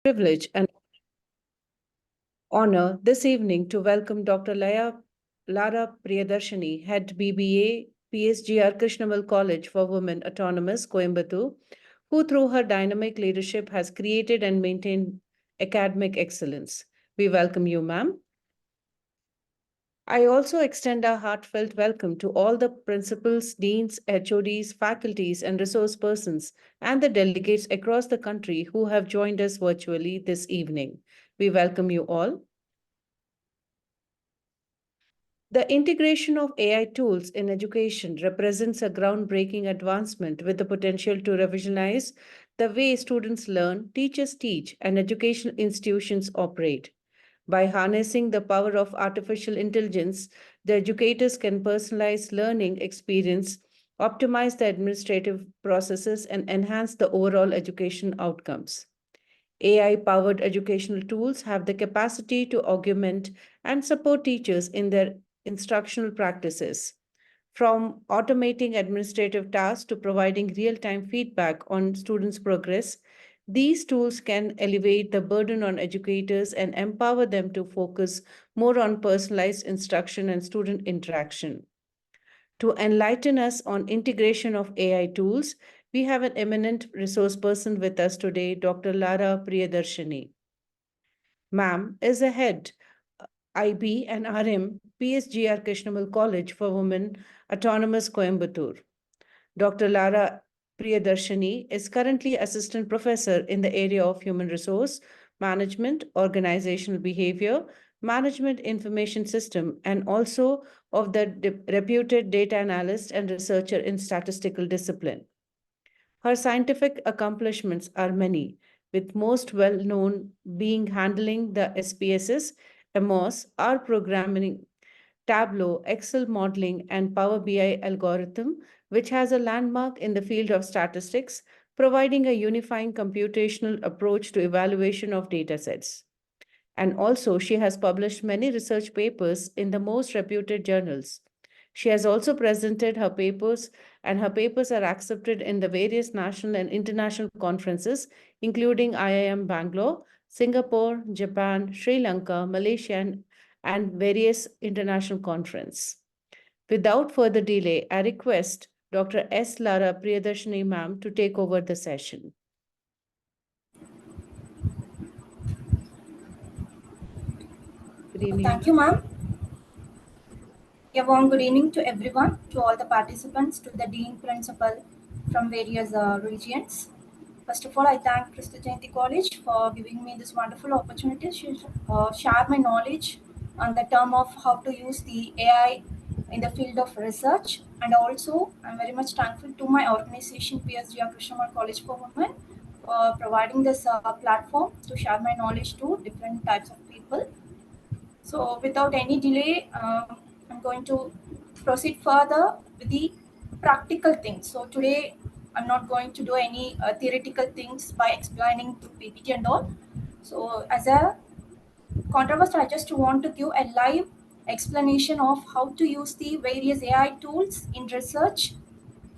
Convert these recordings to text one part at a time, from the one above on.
Privilege and honor this evening to welcome Dr. Lara Priyadarshini, Head BBA, PSGR Krishnamal College for Women Autonomous, Coimbatore, who through her dynamic leadership has created and maintained academic excellence. We welcome you, ma'am. I also extend a heartfelt welcome to all the principals, deans, HODs, faculties, and resource persons, and the delegates across the country who have joined us virtually this evening. We welcome you all. The integration of AI tools in education represents a groundbreaking advancement with the potential to revolutionize the way students learn, teachers teach, and educational institutions operate. By harnessing the power of artificial intelligence, the educators can personalize learning experience, optimize the administrative processes, and enhance the overall education outcomes. AI powered educational tools have the capacity to augment and support teachers in their instructional practices. From automating administrative tasks to providing real time feedback on students' progress, these tools can elevate the burden on educators and empower them to focus more on personalized instruction and student interaction. To enlighten us on integration of AI tools, we have an eminent resource person with us today, Dr. Lara Priyadarshini. Ma'am is a head IB and RM PSGR Krishnamal College for Women Autonomous Coimbatore. Dr. Lara Priyadarshini is currently assistant professor in the area of human resource management, organizational behavior, management information system, and also of the reputed data analyst and researcher in statistical discipline. Her scientific accomplishments are many, with most well known being handling the SPSS, MOS, R programming, Tableau, Excel modeling, and Power BI algorithm, which has a landmark in the field of statistics, providing a unifying computational approach to evaluation of datasets. And also, she has published many research papers in the most reputed journals. She has also presented her papers, and her papers are accepted in the various national and international conferences, including IIM Bangalore, Singapore, Japan, Sri Lanka, Malaysia, and various international conferences. Without further delay, I request Dr. S. Lara Priyadarshini ma'am to take over the session. Good evening. Thank you, ma'am. A warm good evening to everyone, to all the participants, to the Dean Principal from various regions. First of all, I thank Krista Jayanti College for giving me this wonderful opportunity to share my knowledge on the term of how to use the AI in the field of research. And also, I'm very much thankful to my organization, PSGR Krishnamal College for Women, for providing this platform to share my knowledge to different types of people. So without any delay, I'm going to proceed further with the practical things. So today, I'm not going to do any theoretical things by explaining through PPT and all. So as a contrast, I just want to give a live explanation of how to use the various AI tools in research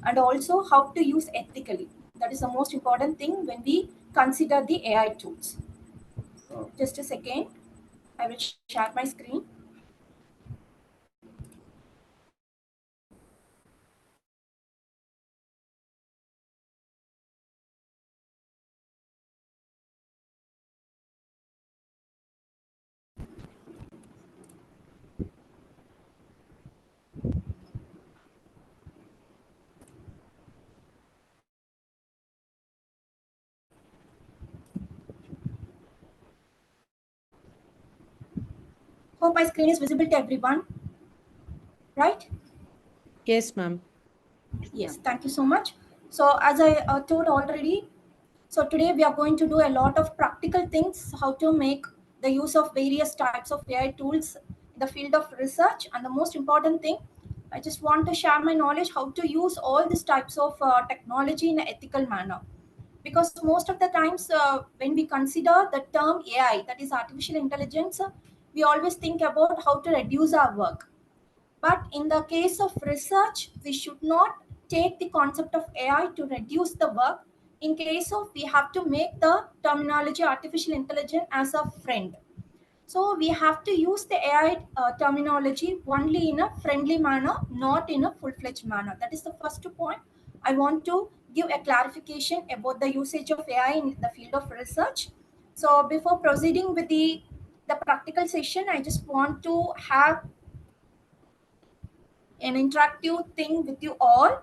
and also how to use ethically. That is the most important thing when we consider the AI tools. So just a second, I will share my screen. Hope my screen is visible to everyone, right? Yes, ma'am. Yes, thank you so much. So as I told already, so today we are going to do a lot of practical things, how to make the use of various types of AI tools in the field of research. And the most important thing, I just want to share my knowledge how to use all these types of technology in an ethical manner. Because most of the times when we consider the term AI, that is artificial intelligence, we always think about how to reduce our work. But in the case of research, we should not take the concept of AI to reduce the work. in case of we have to make the terminology artificial intelligence as a friend. So we have to use the AI terminology only in a friendly manner, not in a full-fledged manner. That is the first point. I want to give a clarification about the usage of AI in the field of research. So before proceeding with the practical session, I just want to have an interactive thing with you all.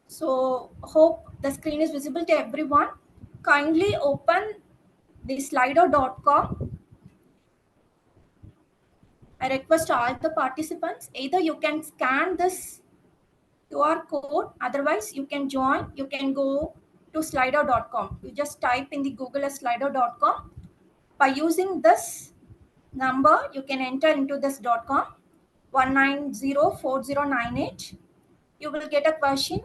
So hope the screen is visible to everyone. Kindly open the slido.com. I request all the participants, either you can scan this QR code, otherwise you can join, you can go to slido.com. You just type in the Google as slido.com. By using this number, you can enter into this.com 1904098. You will get a question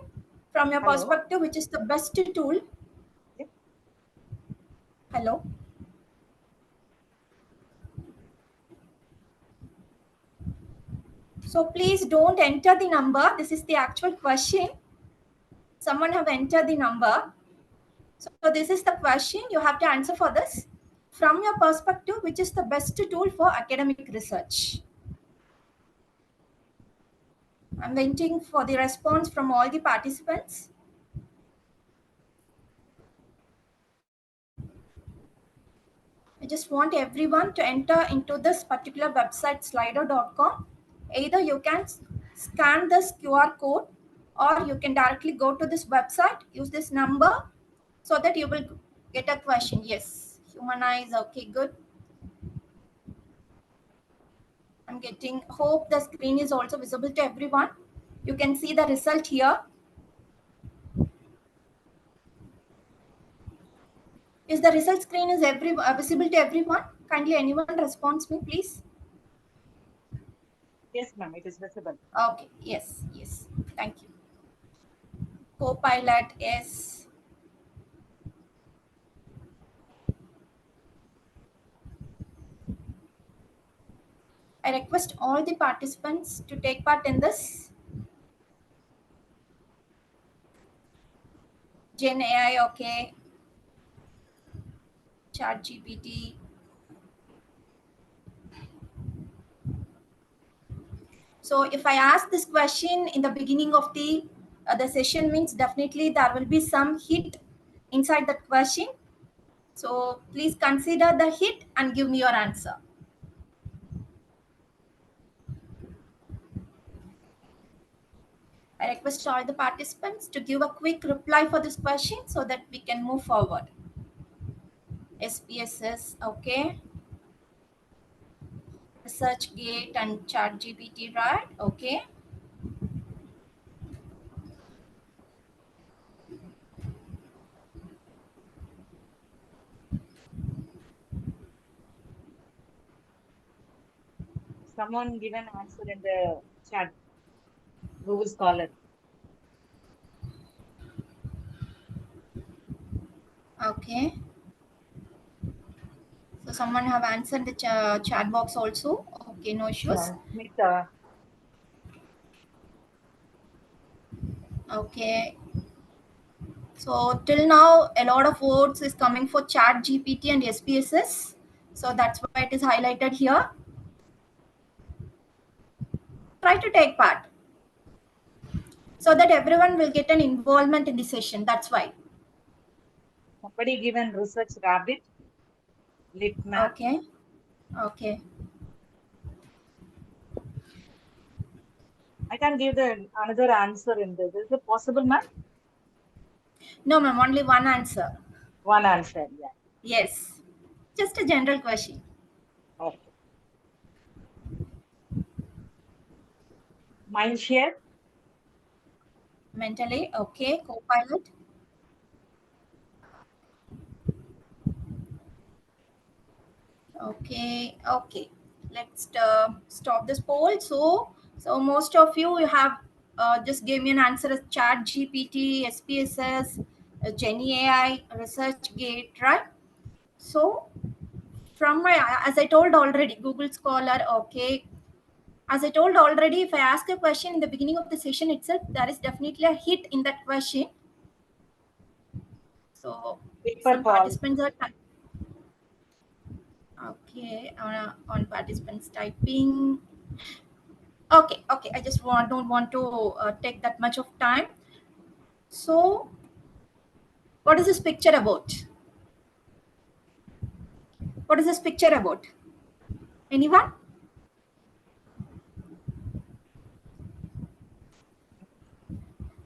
from your Hello. perspective, which is the best tool. Yep. Hello. So please don't enter the number. This is the actual question. Someone have entered the number. So this is the question. You have to answer for this. From your perspective, which is the best tool for academic research? I'm waiting for the response from all the participants. I just want everyone to enter into this particular website, slido.com. Either you can scan this QR code or you can directly go to this website, use this number so that you will get a question. Yes, humanize. Okay, good. I'm getting, hope the screen is also visible to everyone. You can see the result here. Is the result screen is visible to everyone? Kindly anyone responds me, please. Yes, ma'am, it is visible. Okay, yes, yes. Thank you. Copilot, yes. I request all the participants to take part in this. Gen AI, okay. Chat GPT. So if I ask this question in the beginning of the session, means definitely there will be some hit inside that question. So please consider the hit and give me your answer. I request all the participants to give a quick reply for this question so that we can move forward. SPSS, okay. ResearchGate and ChatGPT, right? Okay. Someone give an answer in the chat. Google Scholar. Okay. So someone have answered the chat box also. Okay, no issues. Smita. Okay. So till now, a lot of votes is coming for Chat GPT and SPSS. So that's why it is highlighted here. Try to take part so that everyone will get an involvement in the session. That's why. Somebody given Research Rabbit. Lit map. Okay. Okay. I can give the another answer in this. Is it possible, ma'am? No, ma'am. Only one answer. One answer, yeah. Yes. Just a general question. Okay. Mindshare. Mentally. Okay. Copilot. Okay. Okay. Let's stop this poll. So most of you have just gave me an answer as Chat GPT, SPSS, Genie AI, ResearchGate, right? So from my, as I told already, Google Scholar, okay. As I told already, if I ask a question in the beginning of the session itself, there is definitely a hit in that question. So Paper some call. participants are okay on participants typing. Okay, I just don't want to take that much of time. So what is this picture about? What is this picture about? Anyone?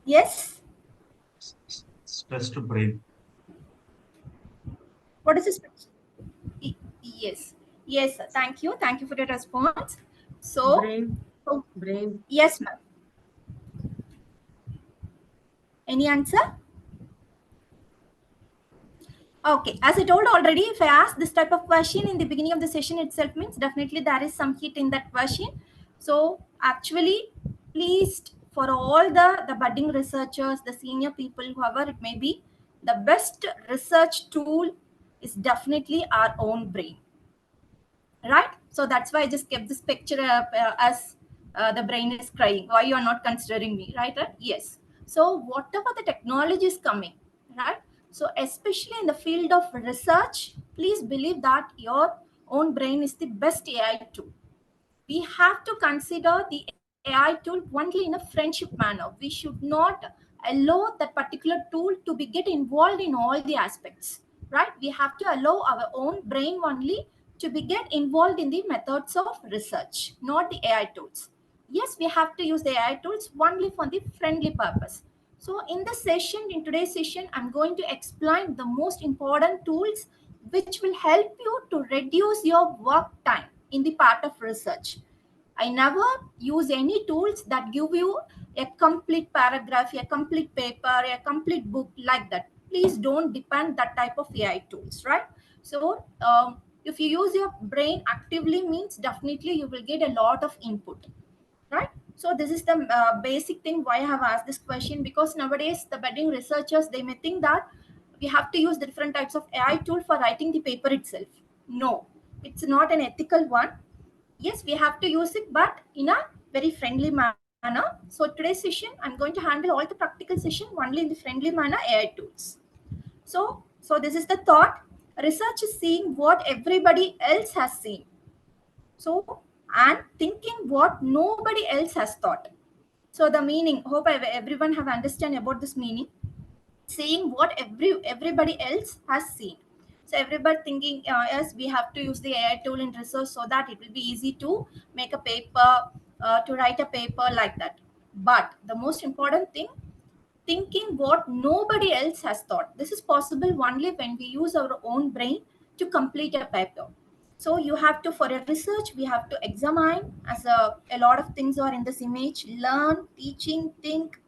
Yes. Stressed brain. What is this picture? Yes. Yes. Thank you. Thank you for the response. So, Brain. yes, ma'am. Any answer? Okay, as I told already, if I ask this type of question in the beginning of the session itself, means definitely there is some heat in that question. So actually, please, for all the budding researchers, the senior people, whoever it may be, the best research tool is definitely our own brain, right? So that's why I just kept this picture up as the brain is crying. Why you are not considering me, right? Yes. So whatever the technology is coming, right? So especially in the field of research, please believe that your own brain is the best AI tool. We have to consider the AI tool only in a friendship manner. We should not allow that particular tool to be get involved in all the aspects, right? We have to allow our own brain only to be get involved in the methods of research, not the AI tools. Yes, we have to use the AI tools only for the friendly purpose. So in this session, in today's session, I'm going to explain the most important tools which will help you to reduce your work time in the part of research. I never use any tools that give you a complete paragraph, a complete paper, a complete book like that. Please don't depend that type of AI tools, right? So if you use your brain actively means definitely you will get a lot of input, right? So this is the basic thing why I have asked this question, because nowadays the budding researchers, they may think that we have to use the different types of AI tool for writing the paper itself. No, it's not an ethical one. Yes, we have to use it, but in a very friendly manner. So today's session, I'm going to handle all the practical session only in the friendly manner AI tools. So this is the thought. Research is seeing what everybody else has seen. So, and thinking what nobody else has thought. So the meaning, hope everyone have understand about this meaning. Seeing what everybody else has seen. So everybody thinking, yes, we have to use the AI tool in research so that it will be easy to make a paper, to write a paper like that. But the most important thing, thinking what nobody else has thought. This is possible only when we use our own brain to complete a paper. So you have to, for a research, we have to examine, as a lot of things are in this image: learn, teaching, think,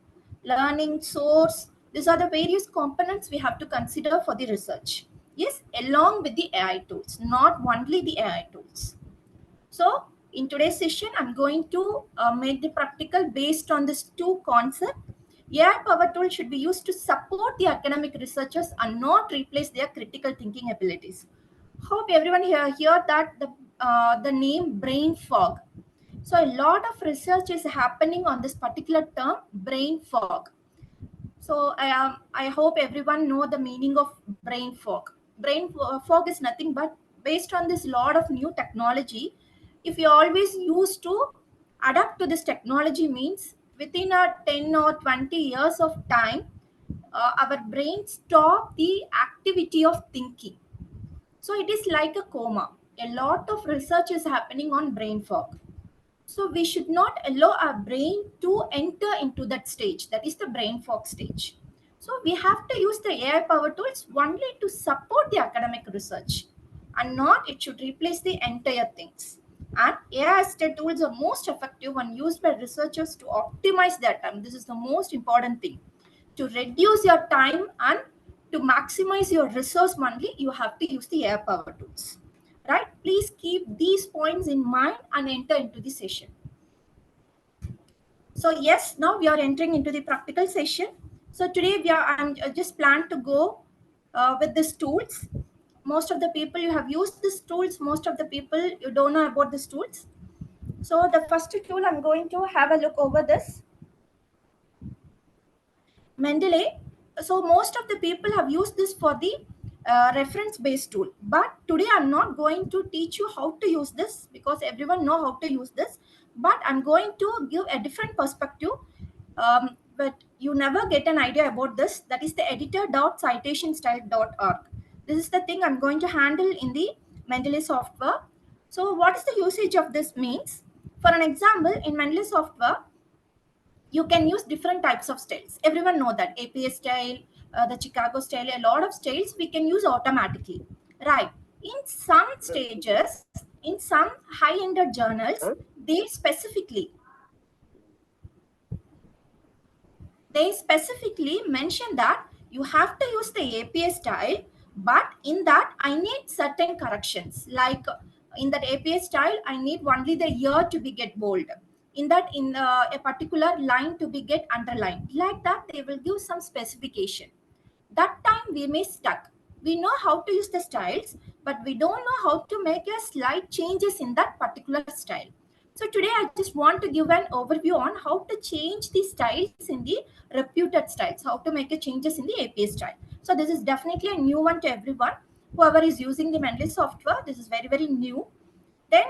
learning, source. These are the various components we have to consider for the research. Yes, along with the AI tools, not only the AI tools. So in today's session, I'm going to make the practical based on these two concepts. AI power tool should be used to support the academic researchers and not replace their critical thinking abilities. Hope everyone hear that the name brain fog. So a lot of research is happening on this particular term, brain fog. So I hope everyone know the meaning of brain fog. Fog is nothing but based on this lot of new technology. If you always used to adapt to this technology means within a 10 or 20 years of time, our brain stop the activity of thinking. So it is like a coma. A lot of research is happening on brain fog. So we should not allow our brain to enter into that stage. That is the brain fog stage. So we have to use the AI power tools only to support the academic research, and not it should replace the entire things. And AI assisted tools are most effective when used by researchers to optimize their time. This is the most important thing. To reduce your time and to maximize your resource only, you have to use the AI power tools. Right? Please keep these points in mind and enter into the session. So yes, now we are entering into the practical session. So today I'm just planned to go with these tools. Most of the people you have used these tools. Most of the people you don't know about these tools. So the first tool I'm going to have a look over this. Mendeley. So most of the people have used this for the reference based tool, but today I'm not going to teach you how to use this because everyone know how to use this, but I'm going to give a different perspective. But you never get an idea about this. That is the editor.citationstyle.org. This is the thing I'm going to handle in the Mendeley software. So what is the usage of this means? For an example, in Mendeley software, you can use different types of styles. Everyone know that APA style, the Chicago style, a lot of styles we can use automatically, right? In some stages, in some high-ended journals, they specifically mention that you have to use the APA style, but in that I need certain corrections. Like in that APA style, I need only the year to be get bold. In that, in a particular line to be get underlined. Like that, they will give some specification. That time we may stuck. We know how to use the styles, but we don't know how to make a slight changes in that particular style. So today I just want to give an overview on how to change the styles in the reputed styles, how to make a changes in the APA style. So this is definitely a new one to everyone. Whoever is using the Mendeley software, this is very, very new. Then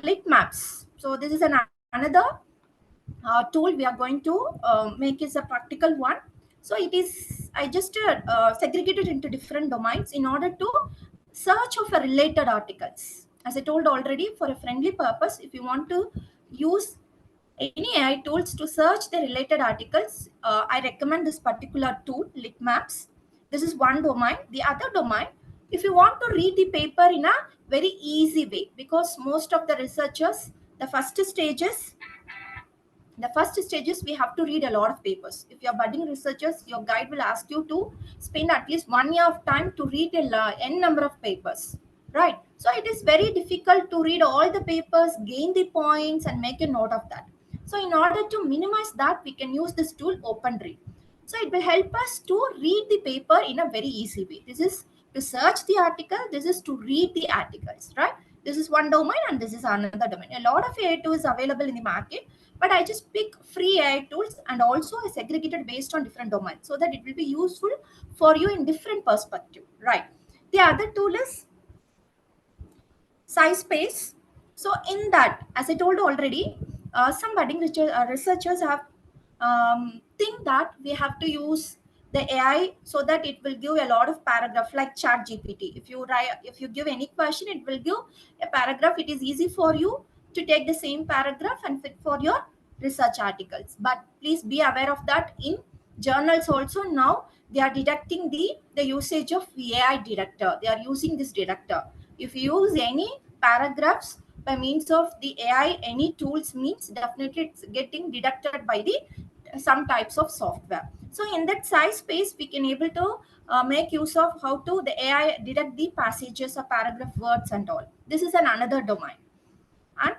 lit maps. So this is another tool we are going to make is a practical one. So it is, I just segregated into different domains in order to search of a related articles. As I told already, for a friendly purpose, if you want to use any AI tools to search the related articles, I recommend this particular tool, Litmaps. This is one domain. The other domain, if you want to read the paper in a very easy way, because most of the researchers, the first stages we have to read a lot of papers. If you're budding researchers, your guide will ask you to spend at least 1 year of time to read n number of papers, right? So it is very difficult to read all the papers, gain the points and make a note of that. So in order to minimize that, we can use this tool OpenRead. So it will help us to read the paper in a very easy way. This is to search the article, this is to read the articles, right? This is one domain and this is another domain. A lot of AI tools available in the market, but I just pick free AI tools and also I segregated based on different domains so that it will be useful for you in different perspective, right? The other tool is SciSpace. So in that, as I told already, some budding researchers have think that we have to use the AI so that it will give a lot of paragraph like Chat GPT. If you give any question, it will give a paragraph. It is easy for you to take the same paragraph and fit for your research articles. But please be aware of that. In journals also now they are detecting the usage of AI detector. They are using this detector. If you use any paragraphs by means of the AI, any tools means definitely it's getting detected by the some types of software. So in that SciSpace, we can able to make use of how to the AI detect the passages or paragraph words and all. This is another domain. And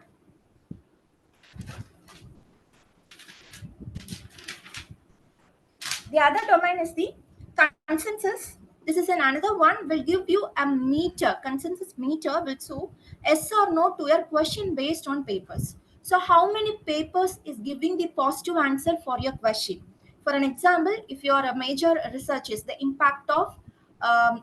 the other domain is the consensus. This is another one, will give you a meter. Consensus meter will show yes or no to your question based on papers. So how many papers is giving the positive answer for your question? For an example, if you are a major research is the impact of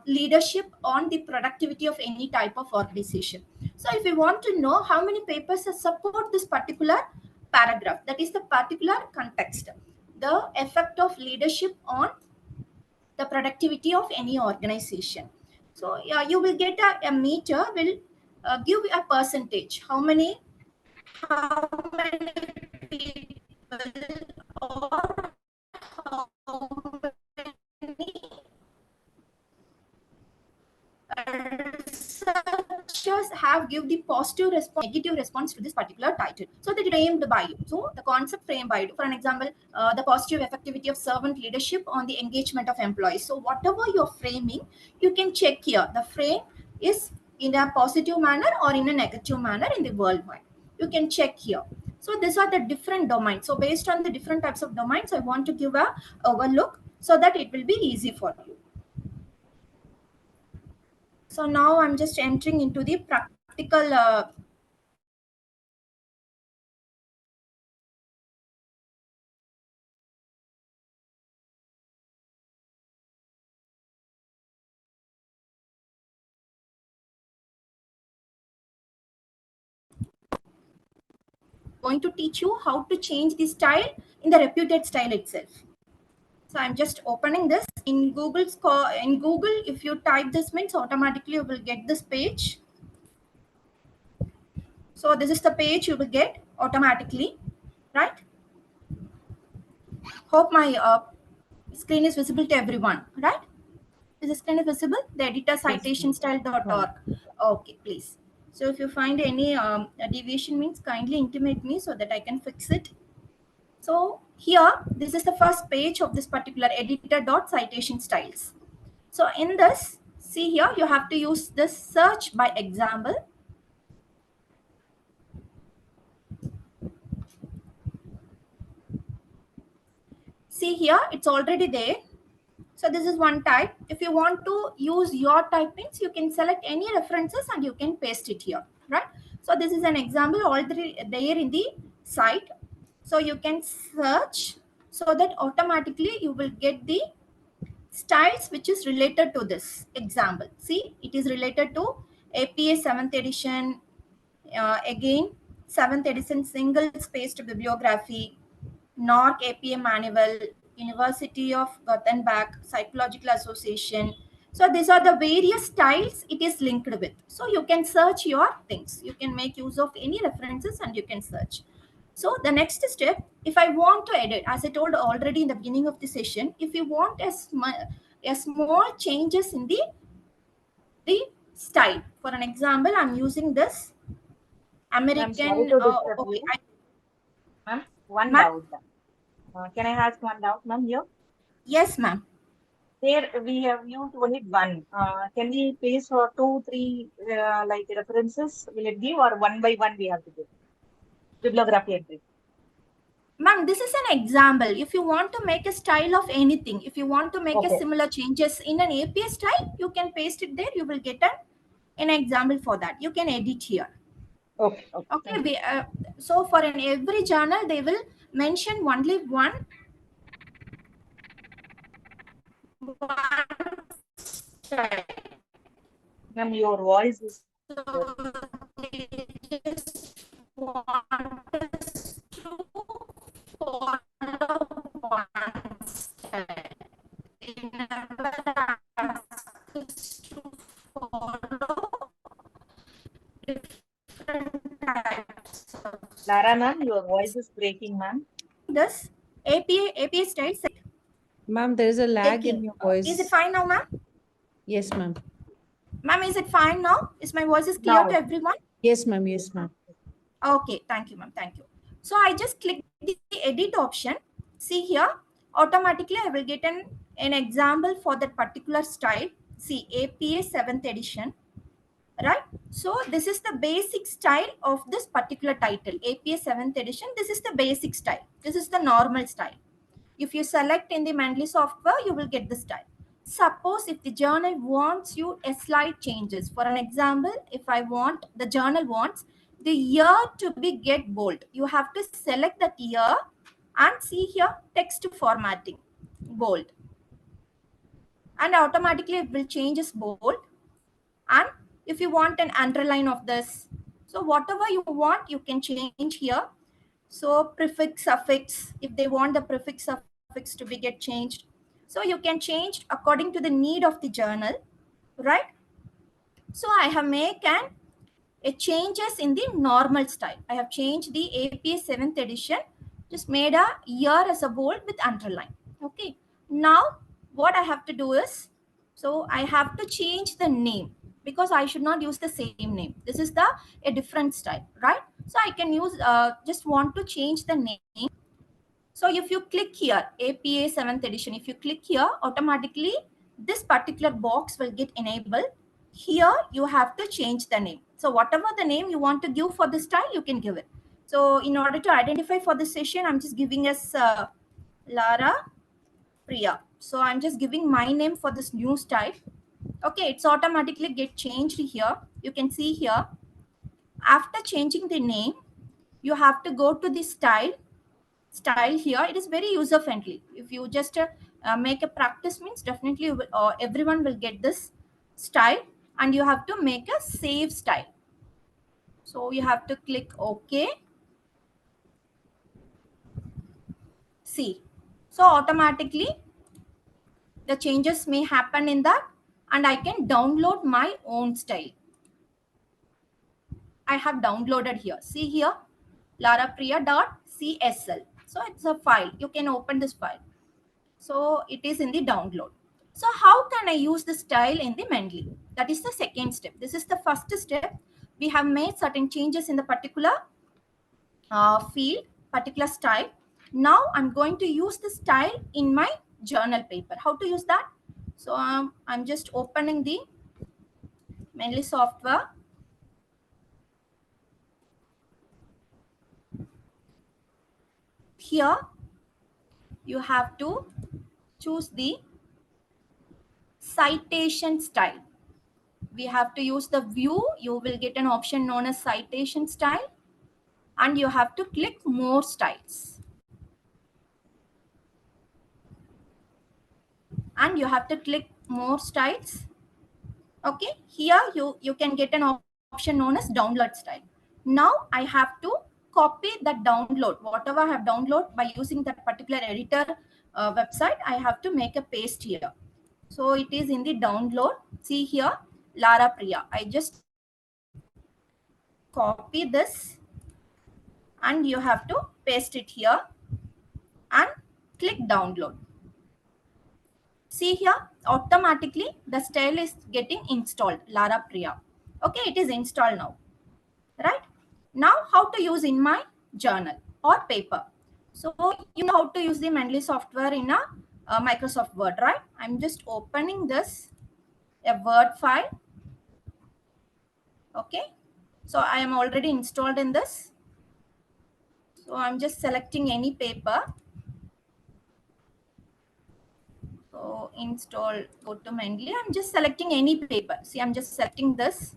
leadership on the productivity of any type of organization. So if you want to know how many papers support this particular paragraph, that is the particular context, the effect of leadership on the productivity of any organization. So yeah, you will get a meter will give a percentage. How many people or how many researchers have give the positive response, negative response to this particular title. So that it framed by you. So the concept framed by you. For an example, the positive effectivity of servant leadership on the engagement of employees. So whatever you're framing, you can check here. The frame is in a positive manner or in a negative manner in the worldwide. You can check here. So these are the different domains. So based on the different types of domains, I want to give a overlook so that it will be easy for you. So now I'm just entering into the practical going to teach you how to change the style in the reputed style itself. So I'm just opening this in Google's in Google. If you type this means automatically you will get this page. So this is the page you will get automatically, right? Hope my screen is visible to everyone, right? Is the screen visible? The editor citationstyle.org. Okay, please. So if you find any deviation means kindly intimate me so that I can fix it. So here, this is the first page of this particular editor.citationstyles. So in this, see here, you have to use this search by example. See here, it's already there. So this is one type. If you want to use your typings, you can select any references and you can paste it here, right? So this is an example already there in the site. So you can search so that automatically you will get the styles which is related to this example. See, it is related to APA 7th edition, again 7th edition single spaced bibliography, NORC APA manual, University of Gothenburg, Psychological Association. So these are the various styles it is linked with. So you can search your things. You can make use of any references and you can search. So the next step, if I want to edit, as I told already in the beginning of the session, if you want a small changes in the style. For an example, I'm using this Ma'am, sorry American. to disturb Okay, you. Ma'am, one Ma'am? doubt. Can I ask one doubt, ma'am, here? Yes, ma'am. There we have used only one. Can we paste for 2, 3 like references? Will it give, or one by one we have to do? Bibliography entry. Ma'am, this is an example. If you want to make a style of anything, if you want to make a Okay. similar changes in an APA style, you can paste it there. You will get an example for that. You can edit here. Okay. Okay. So for every journal, they will mention only one style. Ma'am, your voice is. So they just want us to follow one style. They never ask us to follow different types of Lara, ma'am, your voice is breaking, ma'am. this APA style. Ma'am, there is a lag in your voice. Is it fine now, ma'am? Yes, ma'am. Ma'am, is it fine now? Is my voice is clear to everyone? Yes, ma'am. Yes, ma'am. Okay, thank you, ma'am. Thank you. So I just click the edit option. See here, automatically I will get an example for that particular style. See, APA 7th edition, right? So this is the basic style of this particular title, APA 7th edition. This is the basic style. This is the normal style. If you select in the Mendeley software, you will get the style. Suppose if the journal wants you a slight changes. For an example, if the journal wants the year to be get bold, you have to select that year and see here text formatting, bold. And automatically it will change as bold. And if you want an underline of this, so whatever you want, you can change here. So prefix, suffix, if they want the prefix, suffix to be get changed. So you can change according to the need of the journal, right? So I have made a changes in the normal style. I have changed the APA 7th edition, just made a year as a bold with underline. Okay. Now what I have to do is, so I have to change the name because I should not use the same name. This is a different style, right? So I can use, just want to change the name. So if you click here, APA 7th edition, if you click here, automatically this particular box will get enabled. Here you have to change the name. So whatever the name you want to give for the style, you can give it. So in order to identify for this session, I'm just giving us Lara Priya. So I'm just giving my name for this new style. Okay, it's automatically get changed here. You can see here. After changing the name, you have to go to the style here. It is very user friendly. If you just make a practice means definitely you will, everyone will get this style, and you have to make a save style. So you have to click OK. See, so automatically the changes may happen in that, and I can download my own style. I have downloaded here. See here, larapriya.csl. So it's a file. You can open this file. So it is in the download. So how can I use the style in the Mendeley? That is the second step. This is the first step. We have made certain changes in the particular field, particular style. Now I'm going to use the style in my journal paper. How to use that? So I'm just opening the Mendeley software. Here you have to choose the citation style. We have to use the view. You will get an option known as citation style, and you have to click more styles. And you have to click more styles. Okay, here you can get an option known as download style. Now I have to copy that download, whatever I have downloaded by using that particular editor website. I have to make a paste here. So it is in the download. See here, Lara Priya. I just copy this and you have to paste it here and click download. See here, automatically the style is getting installed, Lara Priya. Okay, it is installed now, right? Now how to use in my journal or paper. So you know how to use the Mendeley software in a Microsoft Word, right? I'm just opening this, a Word file. Okay, so I am already installed in this. So I'm just selecting any paper. So install, go to Mendeley. I'm just selecting any paper. See, I'm just selecting this.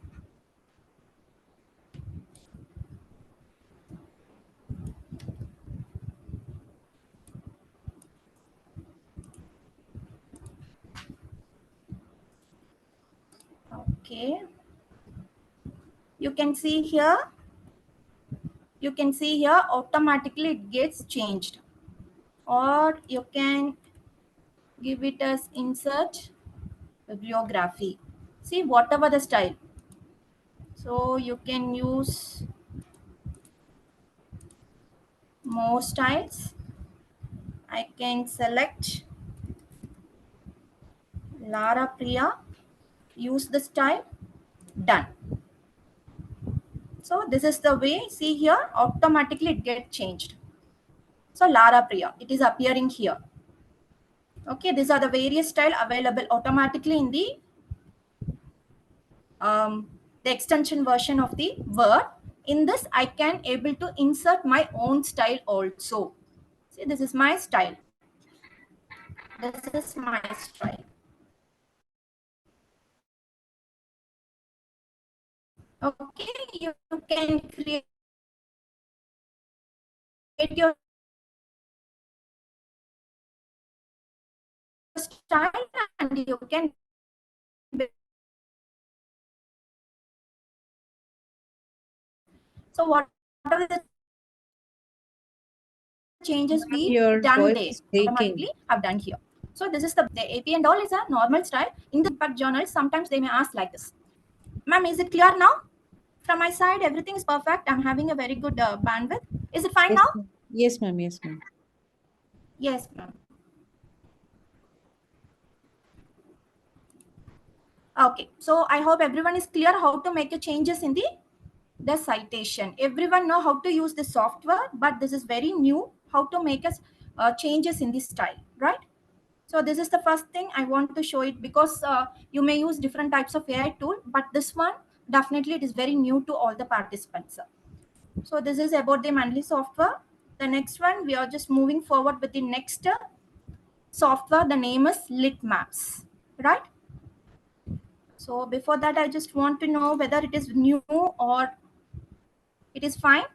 Okay. You can see here. You can see here automatically it gets changed. Or you can give it as insert bibliography. See, whatever the style. So you can use more styles. I can select Lara Priya, use the style, done. So this is the way, see here, automatically it gets changed. So Lara Priya, it is appearing here. Okay, these are the various style available automatically in the extension version of the Word. In this, I can able to insert my own style also. See, this is my style. This is my style. Okay, you can create your style and you can so what are the changes we Your done voice there is breaking. automatically have done here. So this is the AP and all is a normal style. In the impact journals, sometimes they may ask like this. Ma'am, is it clear now? From my side, everything is perfect. I'm having a very good bandwidth. Is it fine Yes, now? ma'am. Yes, ma'am. Yes, ma'am. Yes, ma'am. Okay, so I hope everyone is clear how to make the changes in the citation. Everyone know how to use the software, but this is very new, how to make us changes in the style, right? So this is the first thing I want to show it because you may use different types of AI tool, but this one definitely it is very new to all the participants. So this is about the Mendeley software. The next one, we are just moving forward with the next software. The name is LitMaps, right? So before that, I just want to know whether it is new or it is fine.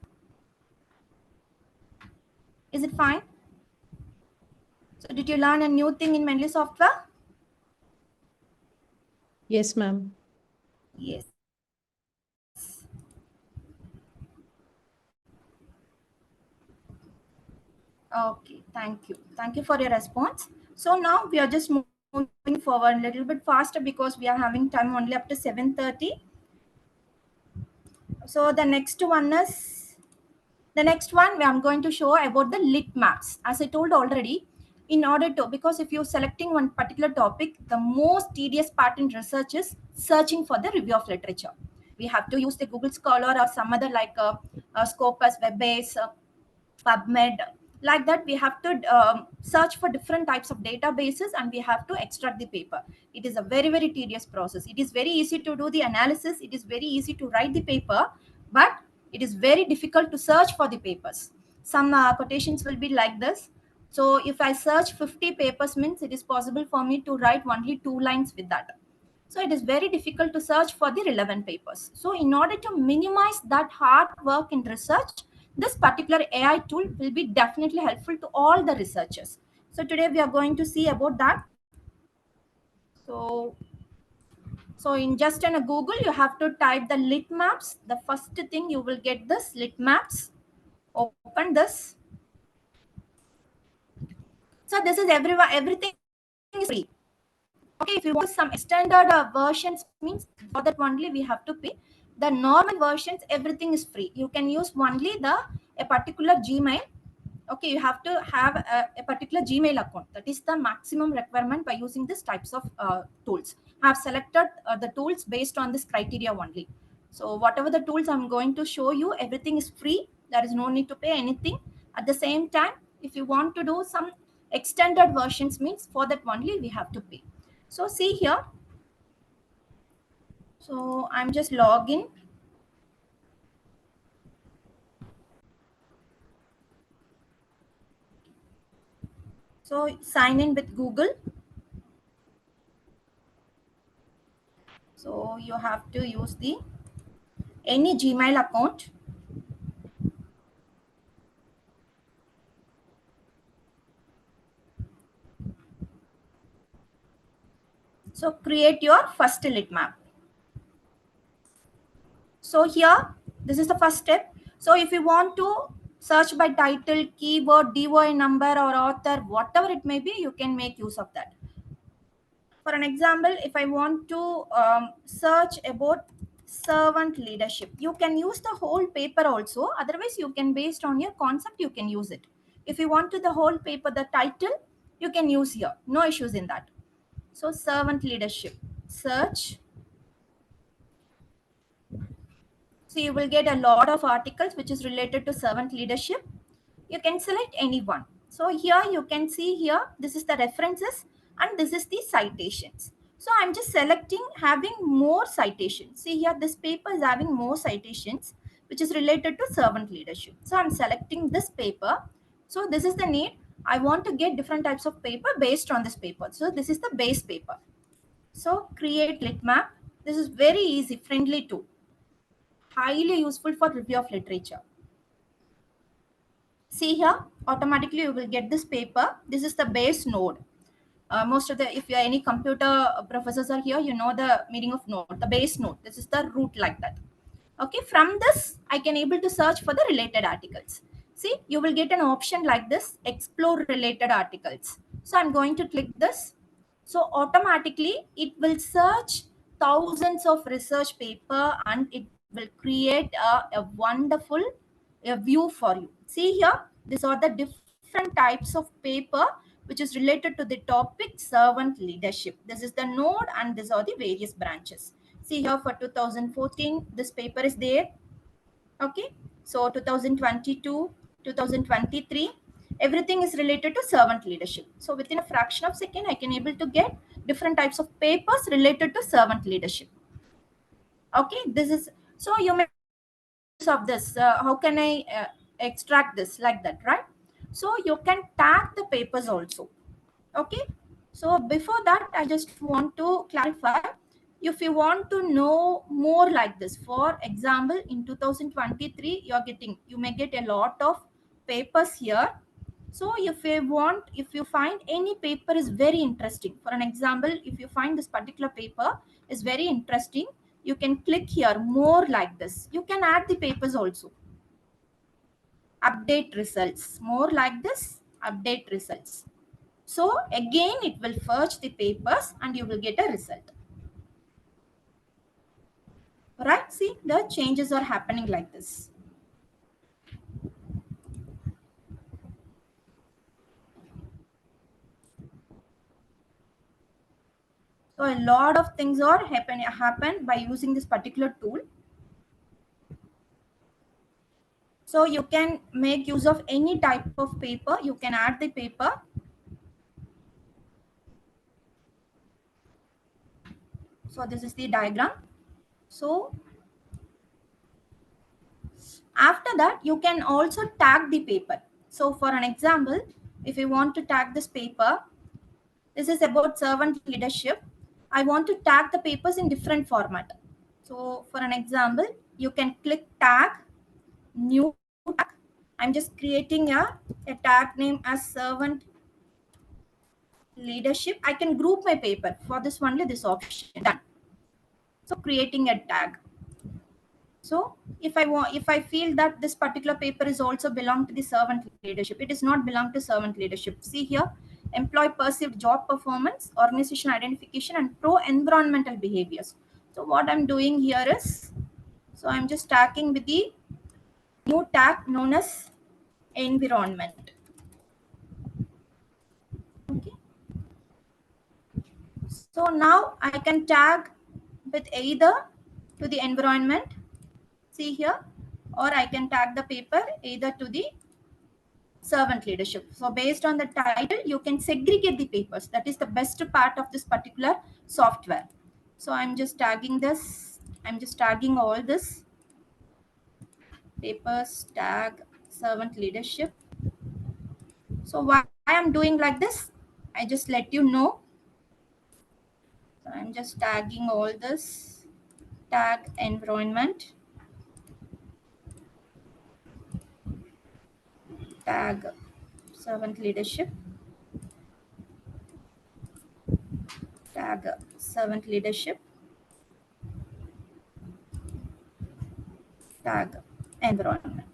Is it fine? So did you learn a new thing in Mendeley software? Yes, ma'am. Yes. Okay, thank you. Thank you for your response. So now we are just moving forward a little bit faster because we are having time only up to 7:30. So the next one I'm going to show about the lit maps. As I told already, in order to, because if you're selecting one particular topic, the most tedious part in research is searching for the review of literature. We have to use the Google Scholar or some other like Scopus, Webbase, PubMed. Like that, we have to search for different types of databases and we have to extract the paper. It is a very, very tedious process. It is very easy to do the analysis. It is very easy to write the paper, but it is very difficult to search for the papers. Some quotations will be like this. So if I search 50 papers, means it is possible for me to write only 2 lines with that. So it is very difficult to search for the relevant papers. So in order to minimize that hard work in research, this particular AI tool will be definitely helpful to all the researchers. So today we are going to see about that. So in just in a Google, you have to type the lit maps. The first thing you will get this lit maps. Open this. So this is everything is free. Okay, if you want some extended versions, means for that only we have to pay. The normal versions, everything is free. You can use only a particular Gmail. Okay, you have to have a particular Gmail account. That is the maximum requirement by using these types of tools. I have selected the tools based on this criteria only. So whatever the tools I'm going to show you, everything is free. There is no need to pay anything. At the same time, if you want to do some extended versions, means for that only we have to pay. So see here. So I'm just login. So sign in with Google. So you have to use any Gmail account. So create your first lit map. So here, this is the first step. So if you want to search by title, keyword, DOI number or author, whatever it may be, you can make use of that. For an example, if I want to search about servant leadership, you can use the whole paper also. Otherwise, you can, based on your concept, you can use it. If you want to the whole paper, the title, you can use here. No issues in that. So servant leadership, search. So you will get a lot of articles which is related to servant leadership. You can select any one. So here you can see here, this is the references and this is the citations. So I'm just selecting having more citations. See here, this paper is having more citations which is related to servant leadership. So I'm selecting this paper. So this is the need. I want to get different types of paper based on this paper. So this is the base paper. So create lit map. This is very easy, friendly too. Highly useful for review of literature. See here, automatically you will get this paper. This is the base node. Most of the, if you're any computer professors are here, you know the meaning of node, the base node. This is the root like that. Okay, from this, I can able to search for the related articles. See, you will get an option like this, explore related articles. So I'm going to click this. So automatically it will search thousands of research paper and it will create a wonderful view for you. See here, these are the different types of paper which is related to the topic servant leadership. This is the node and these are the various branches. See here for 2014, this paper is there. Okay, so 2022, 2023, everything is related to servant leadership. So within a fraction of a second, I can able to get different types of papers related to servant leadership. Okay, this is, so you may use of this. How can I extract this like that, right? So you can tag the papers also. Okay, so before that, I just want to clarify, if you want to know more like this, for example, in 2023, you may get a lot of papers here. So if you find any paper is very interesting, for an example, if you find this particular paper is very interesting, you can click here, more like this. You can add the papers also. Update results, more like this. update results. So again, it will fetch the papers and you will get a result. Right? See, the changes are happening like this. So a lot of things are happen by using this particular tool. So you can make use of any type of paper. You can add the paper. So this is the diagram. So after that, you can also tag the paper. So for an example, if you want to tag this paper, this is about servant leadership. I want to tag the papers in different format. So for an example, you can click tag, new tag. I'm just creating a tag name as servant leadership. I can group my paper. For this only this option done. So creating a tag. So if I feel that this particular paper is also belong to the servant leadership, it is not belong to servant leadership. See here, employee perceived job performance, organization identification, and pro-environmental behaviors. So what I'm doing here is, so I'm just tagging with the new tag known as environment. Okay. So now I can tag with either to the environment, see here, or I can tag the paper either to the servant leadership. So based on the title, you can segregate the papers. That is the best part of this particular software. So I'm just tagging this. I'm just tagging all this. Papers, tag, servant leadership. So why I'm doing like this, I just let you know. So I'm just tagging all this. Tag environment. Tag servant leadership. Tag servant leadership. Tag environment.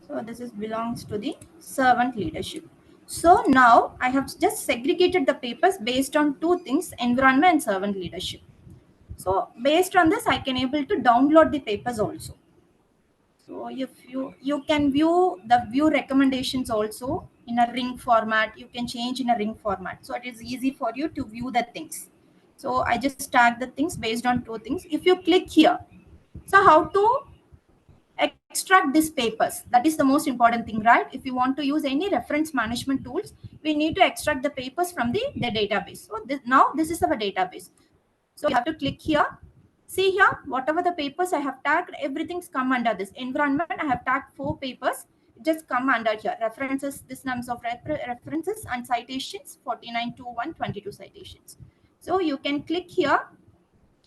So this is belongs to the servant leadership. So now I have just segregated the papers based on two things, environment and servant leadership. So based on this, I can able to download the papers also. So if you can view the view recommendations also in a ring format, you can change in a ring format. So it is easy for you to view the things. So I just tag the things based on two things. If you click here, so how to extract these papers, that is the most important thing, right? If you want to use any reference management tools, we need to extract the papers from the database. So now this is our database. So you have to click here. See here, whatever the papers I have tagged, everything's come under this environment. I have tagged 4 papers, just come under here. References, this numbers of references and citations, 49 to 122 citations. So you can click here,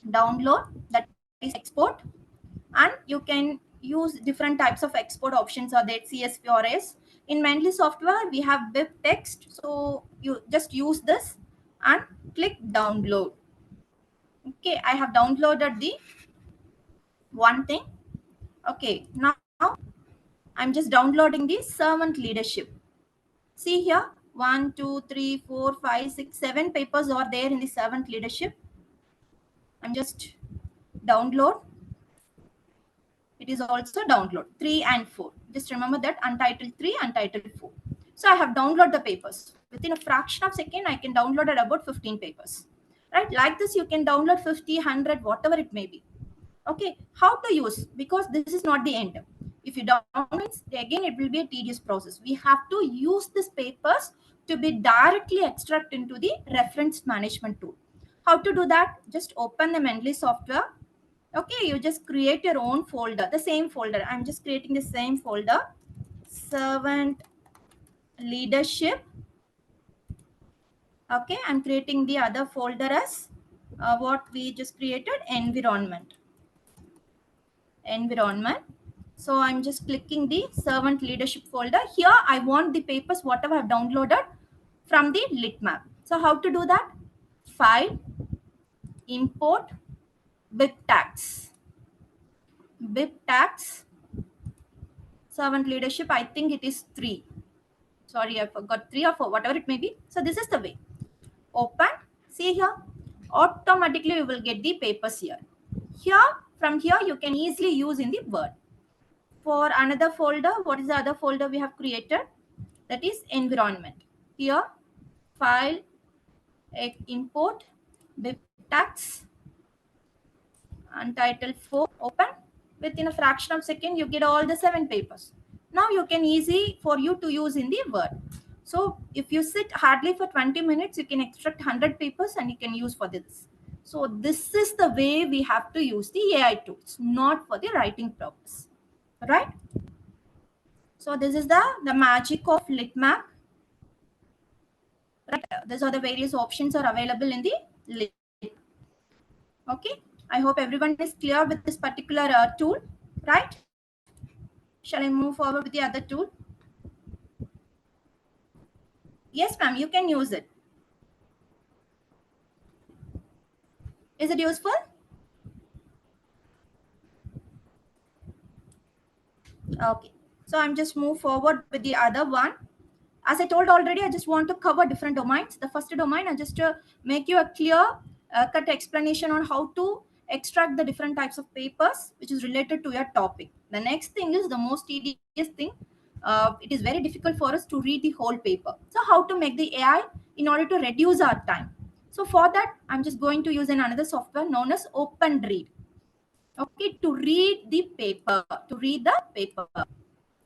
download, that is export, and you can use different types of export options or that CSV or S. In Mendeley software, we have web text. So you just use this and click download. Okay, I have downloaded the one thing. Okay, now I'm just downloading the servant leadership. See here, 1, 2, 3, 4, 5, 6, 7 papers are there in the servant leadership. I'm just download. It is also download 3 and 4. Just remember that Untitled 3, Untitled 4. So I have downloaded the papers. Within a fraction of a second, I can download at about 15 papers. Right? Like this, you can download 50, 100, whatever it may be. Okay. How to use? Because this is not the end. If you download, again, it will be a tedious process. We have to use these papers to be directly extract into the reference management tool. How to do that? Just open the Mendeley software. Okay, you just create your own folder, the same folder. I'm just creating the same folder, servant leadership. Okay, I'm creating the other folder as what we just created, environment. So I'm just clicking the servant leadership folder. Here I want the papers, whatever I've downloaded from the litmap. So how to do that? File, import BIP tags. BIP tags, servant leadership, I think it is 3. Sorry, I forgot 3 or 4, whatever it may be. So this is the way. Open, see here, automatically you will get the papers here. From here, you can easily use in the Word. For another folder, what is the other folder we have created? That is environment. Here, file, import, BIP tags, untitled 4, open. Within a fraction of a second, you get all the 7 papers. Now you can easy for you to use in the Word. So if you sit hardly for 20 minutes, you can extract 100 papers and you can use for this. So this is the way we have to use the AI tools, not for the writing purpose, right? So this is the magic of Litmap. Right? These are the various options are available in the Lit. Okay. I hope everyone is clear with this particular tool, right? Shall I move forward with the other tool? Yes, ma'am, you can use it. Is it useful? Okay. So I'm just move forward with the other one. As I told already, I just want to cover different domains. The first domain, I just make you a clear cut explanation on how to extract the different types of papers which is related to your topic. The next thing is the most tedious thing. It is very difficult for us to read the whole paper. So how to make the AI in order to reduce our time. So for that, I'm just going to use another software known as OpenRead. Okay, to read the paper,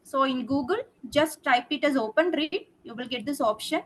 So in Google, just type it as OpenRead. You will get this option.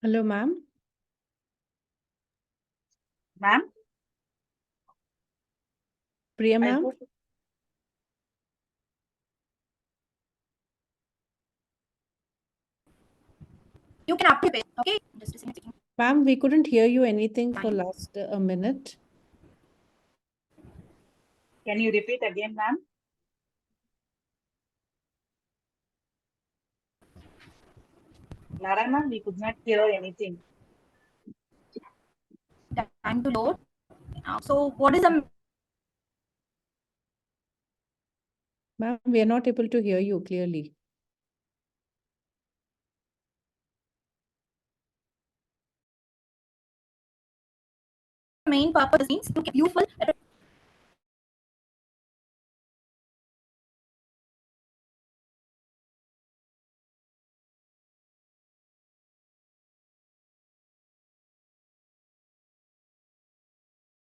Hello, ma'am. Ma'am, Priya, I ma'am. hope You can update it. Okay, just a second. Ma'am, we couldn't hear you anything for last a minute. can you repeat again, ma'am? Lara ma'am, we could not hear anything. Time to load. So what is the Ma'am, we are not able to hear you clearly. main purpose means to get useful.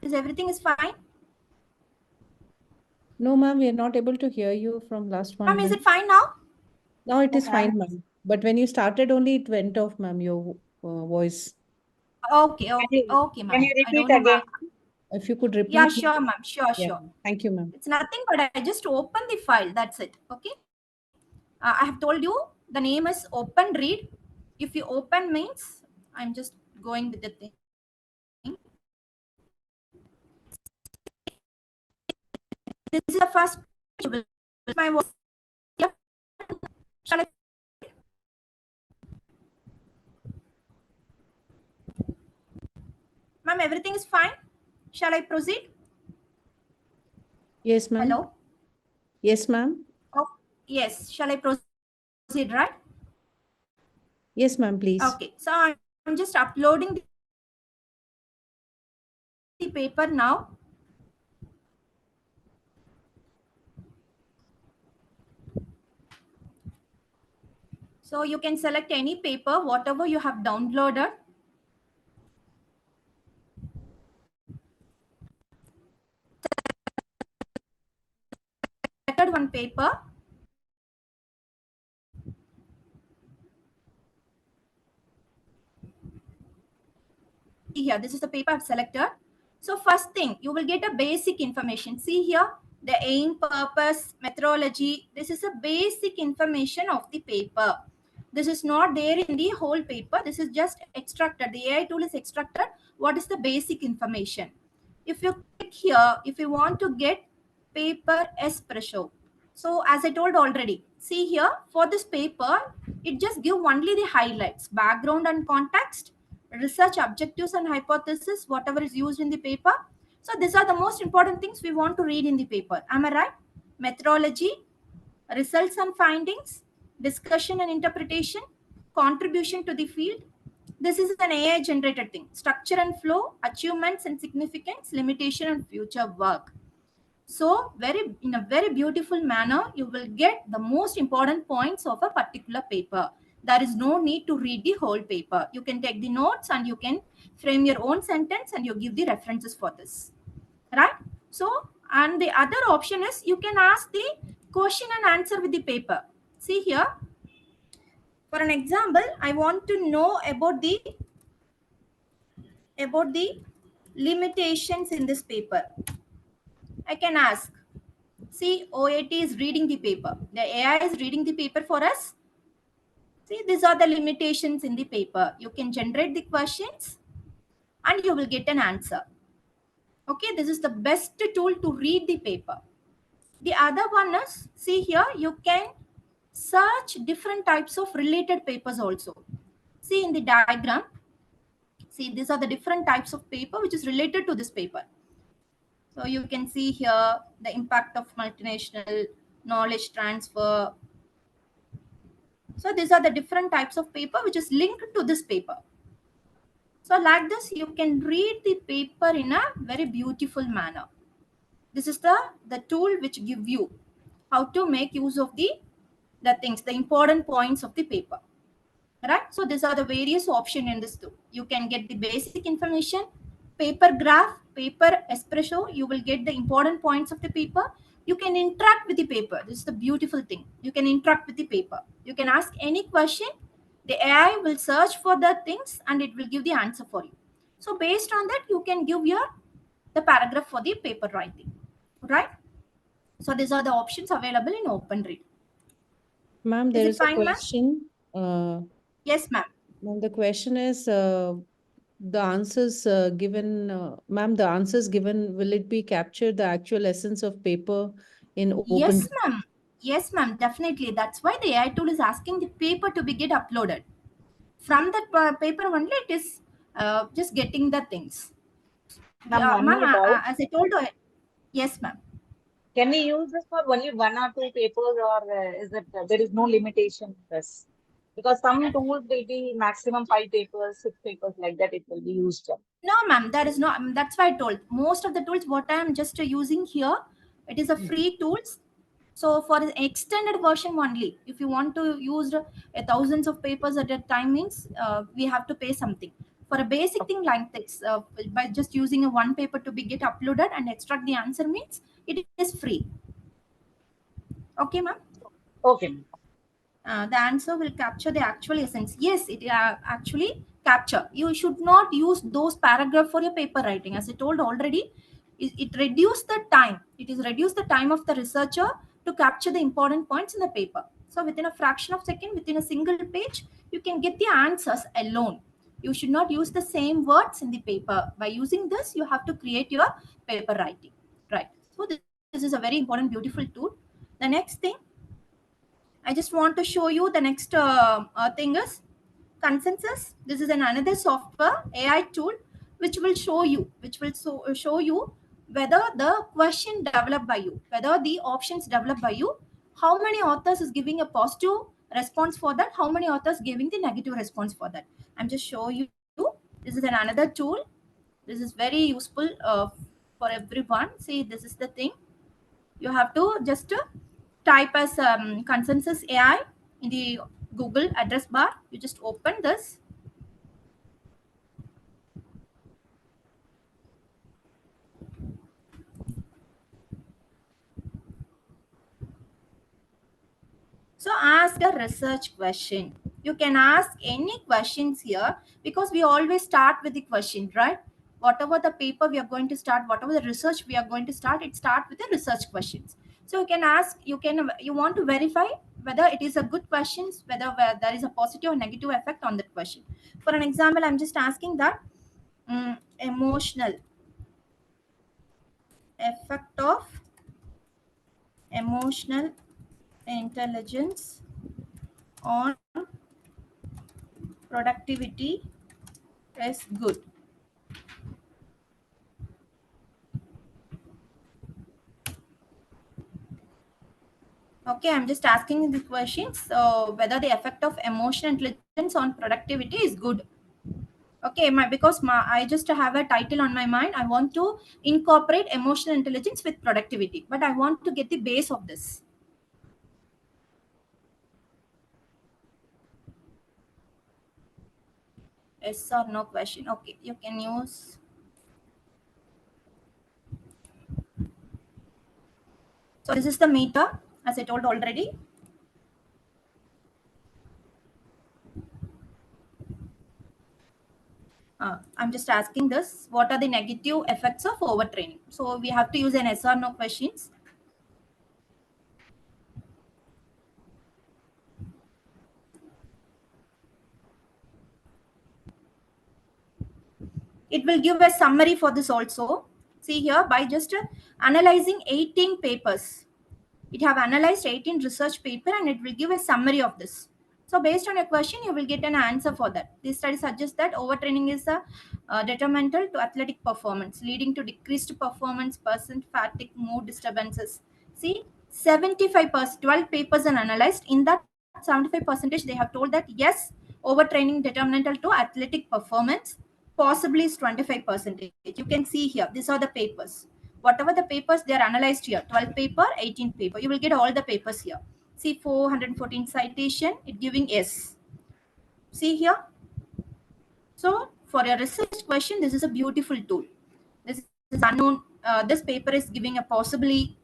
Is everything is fine? No, ma'am, we are not able to hear you from last 1 Ma'am, is minute. it fine now? Now it is Okay. fine, ma'am. But when you started only, it went off, ma'am, your voice. Okay, Can okay, you, okay, can ma'am. you I repeat don't know, again? ma'am. If you could repeat. Yeah, sure, ma'am. Sure, Yeah. sure. Thank you, ma'am. It's nothing but I just open the file. That's it. Okay. I have told you the name is OpenRead. If you open means, I'm just going with the thing. This is the first page. My voice. Yeah. Shall I? Ma'am, everything is fine. Shall I proceed? Yes, ma'am. Hello. Yes, ma'am. Oh, yes. Shall I proceed? Right. Yes, ma'am, please. Okay. So I'm just uploading the paper now. So you can select any paper, whatever you have downloaded. paper. Here, this is the paper I've selected. So first thing, you will get a basic information. See here, the aim, purpose, methodology. This is a basic information of the paper. This is not there in the whole paper. This is just extracted. The AI tool is extracted. What is the basic information? If you click here, if you want to get paper espresso. So as I told already, see here, for this paper, it just give only the highlights, background and context, research objectives and hypothesis, whatever is used in the paper. So these are the most important things we want to read in the paper. Am I right? Methodology, results and findings, discussion and interpretation, contribution to the field. This is an AI generated thing. Structure and flow, achievements and significance, limitation and future work. So in a very beautiful manner, you will get the most important points of a particular paper. There is no need to read the whole paper. You can take the notes and you can frame your own sentence and you give the references for this, right? So, and the other option is you can ask the question and answer with the paper. See here, for an example, I want to know about the limitations in this paper. I can ask. See, OAT is reading the paper. The AI is reading the paper for us. See, these are the limitations in the paper. You can generate the questions and you will get an answer. Okay, this is the best tool to read the paper. The other one is, see here, you can search different types of related papers also. See in the diagram, see these are the different types of paper which is related to this paper. So you can see here the impact of multinational knowledge transfer. So these are the different types of paper which is linked to this paper. So like this, you can read the paper in a very beautiful manner. This is the tool which give you how to make use of the things, the important points of the paper. Right? So these are the various options in this tool. You can get the basic information, paper graph, paper espresso. You will get the important points of the paper. You can interact with the paper. This is the beautiful thing. You can interact with the paper. You can ask any question. The AI will search for the things and it will give the answer for you. So based on that, you can give the paragraph for the paper writing. Right? So these are the options available in OpenRead. Ma'am, there it is a fine, ma'am? question. Yes, ma'am. Ma'am, the question is the answers given, ma'am, the answers given, will it be captured the actual essence of paper in open? Yes, ma'am. Yes, ma'am. Definitely. That's why the AI tool is asking the paper to be get uploaded. From that paper only, it is just getting the things. Ma'am, one Ma'am, more doubt. as I told you, yes, ma'am. Can we use this for only one or two papers, or is it there is no limitation to this? Because some tools will be maximum 5 papers, 6 papers, like that it will be used. No, ma'am. There is no. That's why I told. Most of the tools what I am just using here, it is a free tools. So for the extended version only, if you want to use thousands of papers at a time means we have to pay something. For a basic thing like this, by just using a one paper to be get uploaded and extract the answer means it is free. Okay, ma'am. Okay. The answer will capture the actual essence. Yes, it actually capture. You should not use those paragraph for your paper writing. As I told already, it reduce the time. It is reduce the time of the researcher to capture the important points in the paper. So within a fraction of second, within a single page, you can get the answers alone. You should not use the same words in the paper. By using this, you have to create your paper writing. Right. So this is a very important, beautiful tool. The next thing, I just want to show you the next thing is consensus. This is another software AI tool which will show you, show you whether the question developed by you, whether the options developed by you, how many authors is giving a positive response for that, how many authors giving the negative response for that. I'm just showing you. This is another tool. This is very useful for everyone. See, this is the thing. You have to just type as consensus AI in the Google address bar. You just open this. So ask a research question. You can ask any questions here because we always start with the question, right? Whatever the paper we are going to start, whatever the research we are going to start, it start with the research questions. So you can ask, you want to verify whether it is a good questions, whether there is a positive or negative effect on that question. For an example, I'm just asking that emotional effect of emotional intelligence on productivity is good. Okay, I'm just asking the questions. So whether the effect of emotional intelligence on productivity is good. Okay, I just have a title on my mind. I want to incorporate emotional intelligence with productivity, but I want to get the base of this. Yes or no question. Okay, you can use. So this is the meta, as I told already. I'm just asking this. What are the negative effects of overtraining? So we have to use an yes or no questions. It will give a summary for this also. See here, by just analyzing 18 papers, it have analyzed 18 research paper and it will give a summary of this. So based on a question, you will get an answer for that. This study suggests that overtraining is detrimental to athletic performance, leading to decreased performance, person fatigue, mood disturbances. See, 75%, 12 papers are analyzed. In that 75%, they have told that yes, overtraining detrimental to athletic performance, possibly is 25%. You can see here, these are the papers. Whatever the papers they are analyzed here, 12 paper, 18 paper, you will get all the papers here. See 414 citation, it giving yes. See here. So for your research question, this is a beautiful tool. This is unknown. This paper is giving a possibly.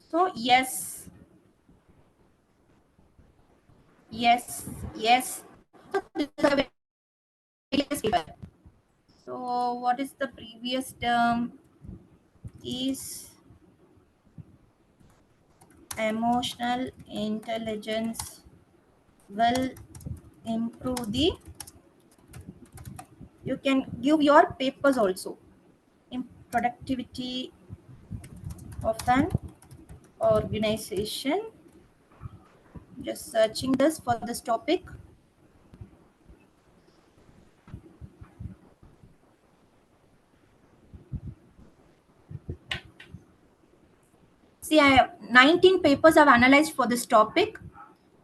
So yes, yes, yes. So this is a previous paper. So what is the previous term? Is emotional intelligence will improve the, you can give your papers also in productivity of an organization. Just searching this for this topic. See, I have 19 papers I've analyzed for this topic.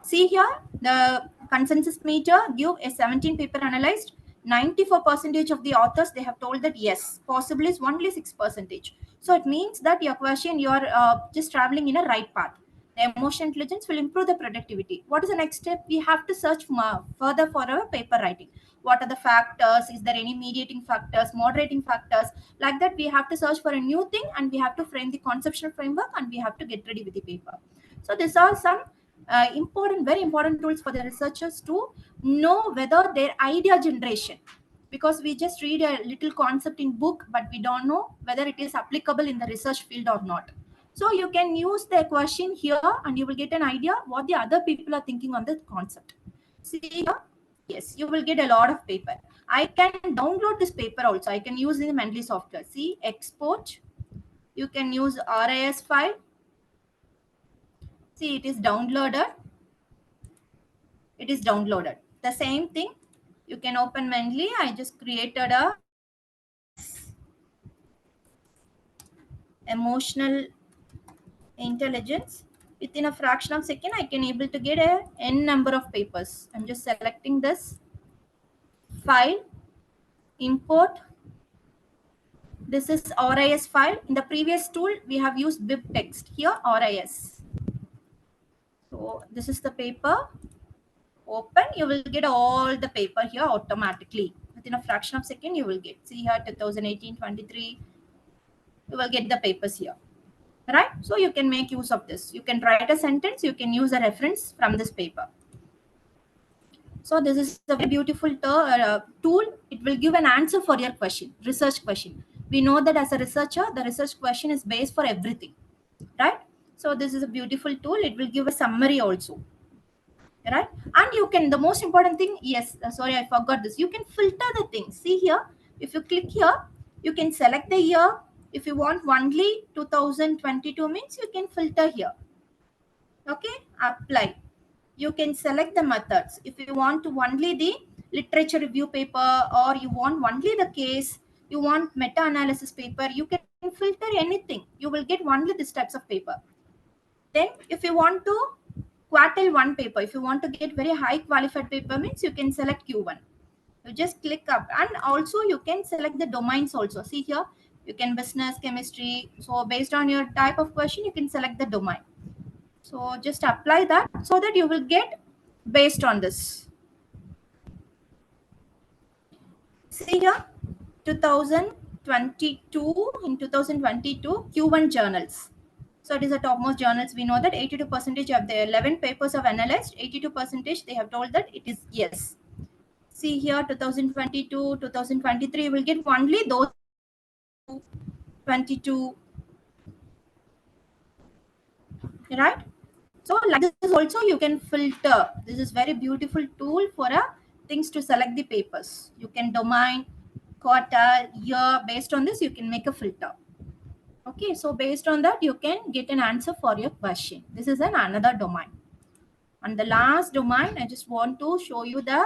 See here, the consensus meter give a 17 paper analyzed. 94% of the authors, they have told that yes, possibly is only 6%. So it means that your question, you're just traveling in a right path. The emotional intelligence will improve the productivity. What is the next step? We have to search further for our paper writing. What are the factors? Is there any mediating factors, moderating factors? Like that, we have to search for a new thing and we have to frame the conceptual framework and we have to get ready with the paper. So these are some very important tools for the researchers to know whether their idea generation, because we just read a little concept in book but we don't know whether it is applicable in the research field or not. So you can use the question here and you will get an idea what the other people are thinking on the concept. See here, yes, you will get a lot of paper. I can download this paper also. I can use in the Mendeley software. See, export, you can use RIS file. See, it is downloaded. It is downloaded. The same thing, you can open Mendeley. I just created a emotional intelligence. Within a fraction of a second, I can able to get a n number of papers. I'm just selecting this file, import. This is RIS file. In the previous tool, we have used BibTeX. Here, RIS. So this is the paper. Open, you will get all the paper here automatically. Within a fraction of a second, you will get. See here, 2018-23. You will get the papers here. right? So you can make use of this. You can write a sentence, you can use a reference from this paper. So this is a very beautiful tool. It will give an answer for your question, research question. We know that as a researcher, the research question is based for everything, right? So this is a beautiful tool. It will give a summary also, right? And you can, the most important thing, yes, sorry, I forgot this. You can filter the things. See here, if you click here, you can select the year. If you want only 2022 means you can filter here. Okay, apply. You can select the methods. If you want to only the literature review paper, or you want only the case, you want meta-analysis paper, you can filter anything. You will get only these types of paper. Then if you want to quartile one paper, if you want to get very high qualified paper means you can select Q1. You just click up, and also you can select the domains also. See here, you can business, chemistry. So based on your type of question, you can select the domain. So just apply that so that you will get based on this. See here, 2022, in 2022, Q1 journals. So it is the topmost journals. We know that 82% of the 11 papers have analyzed, 82% they have told that it is yes. See here, 2022, 2023, you will get only those 22, right? So like this also you can filter. This is very beautiful tool for things to select the papers. You can domain, quarter, year. Based on this, you can make a filter. Okay, so based on that, you can get an answer for your question. This is another domain. And the last domain, I just want to show you the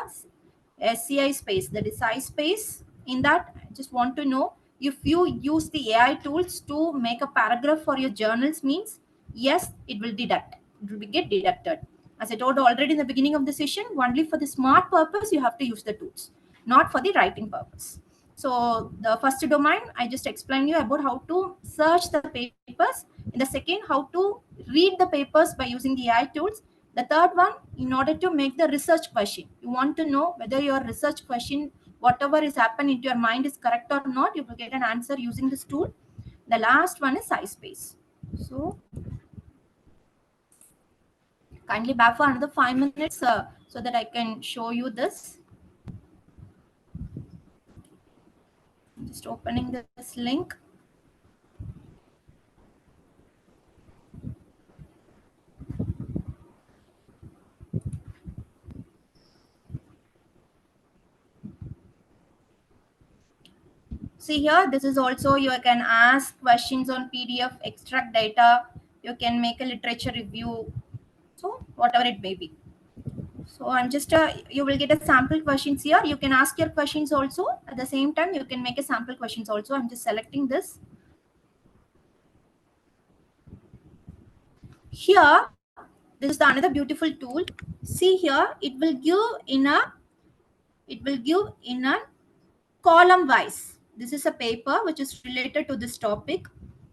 SCI space, that is size space. In that, I just want to know if you use the AI tools to make a paragraph for your journals means, yes, it will deduct. It will get deducted. As I told already in the beginning of the session, only for the smart purpose, you have to use the tools, not for the writing purpose. So the first domain, I just explained you about how to search the papers. In the second, how to read the papers by using the AI tools. The third one, in order to make the research question, you want to know whether your research question, whatever is happening into your mind is correct or not, you will get an answer using this tool. The last one is size space. So kindly back for another 5 minutes so that I can show you this. I'm just opening this link. See here, this is also, you can ask questions on PDF, extract data, you can make a literature review, so whatever it may be. So I'm just, you will get a sample questions here. You can ask your questions also. At the same time, you can make a sample questions also. I'm just selecting this. Here, this is the another beautiful tool. See here, it will give in a column wise. This is a paper which is related to this topic.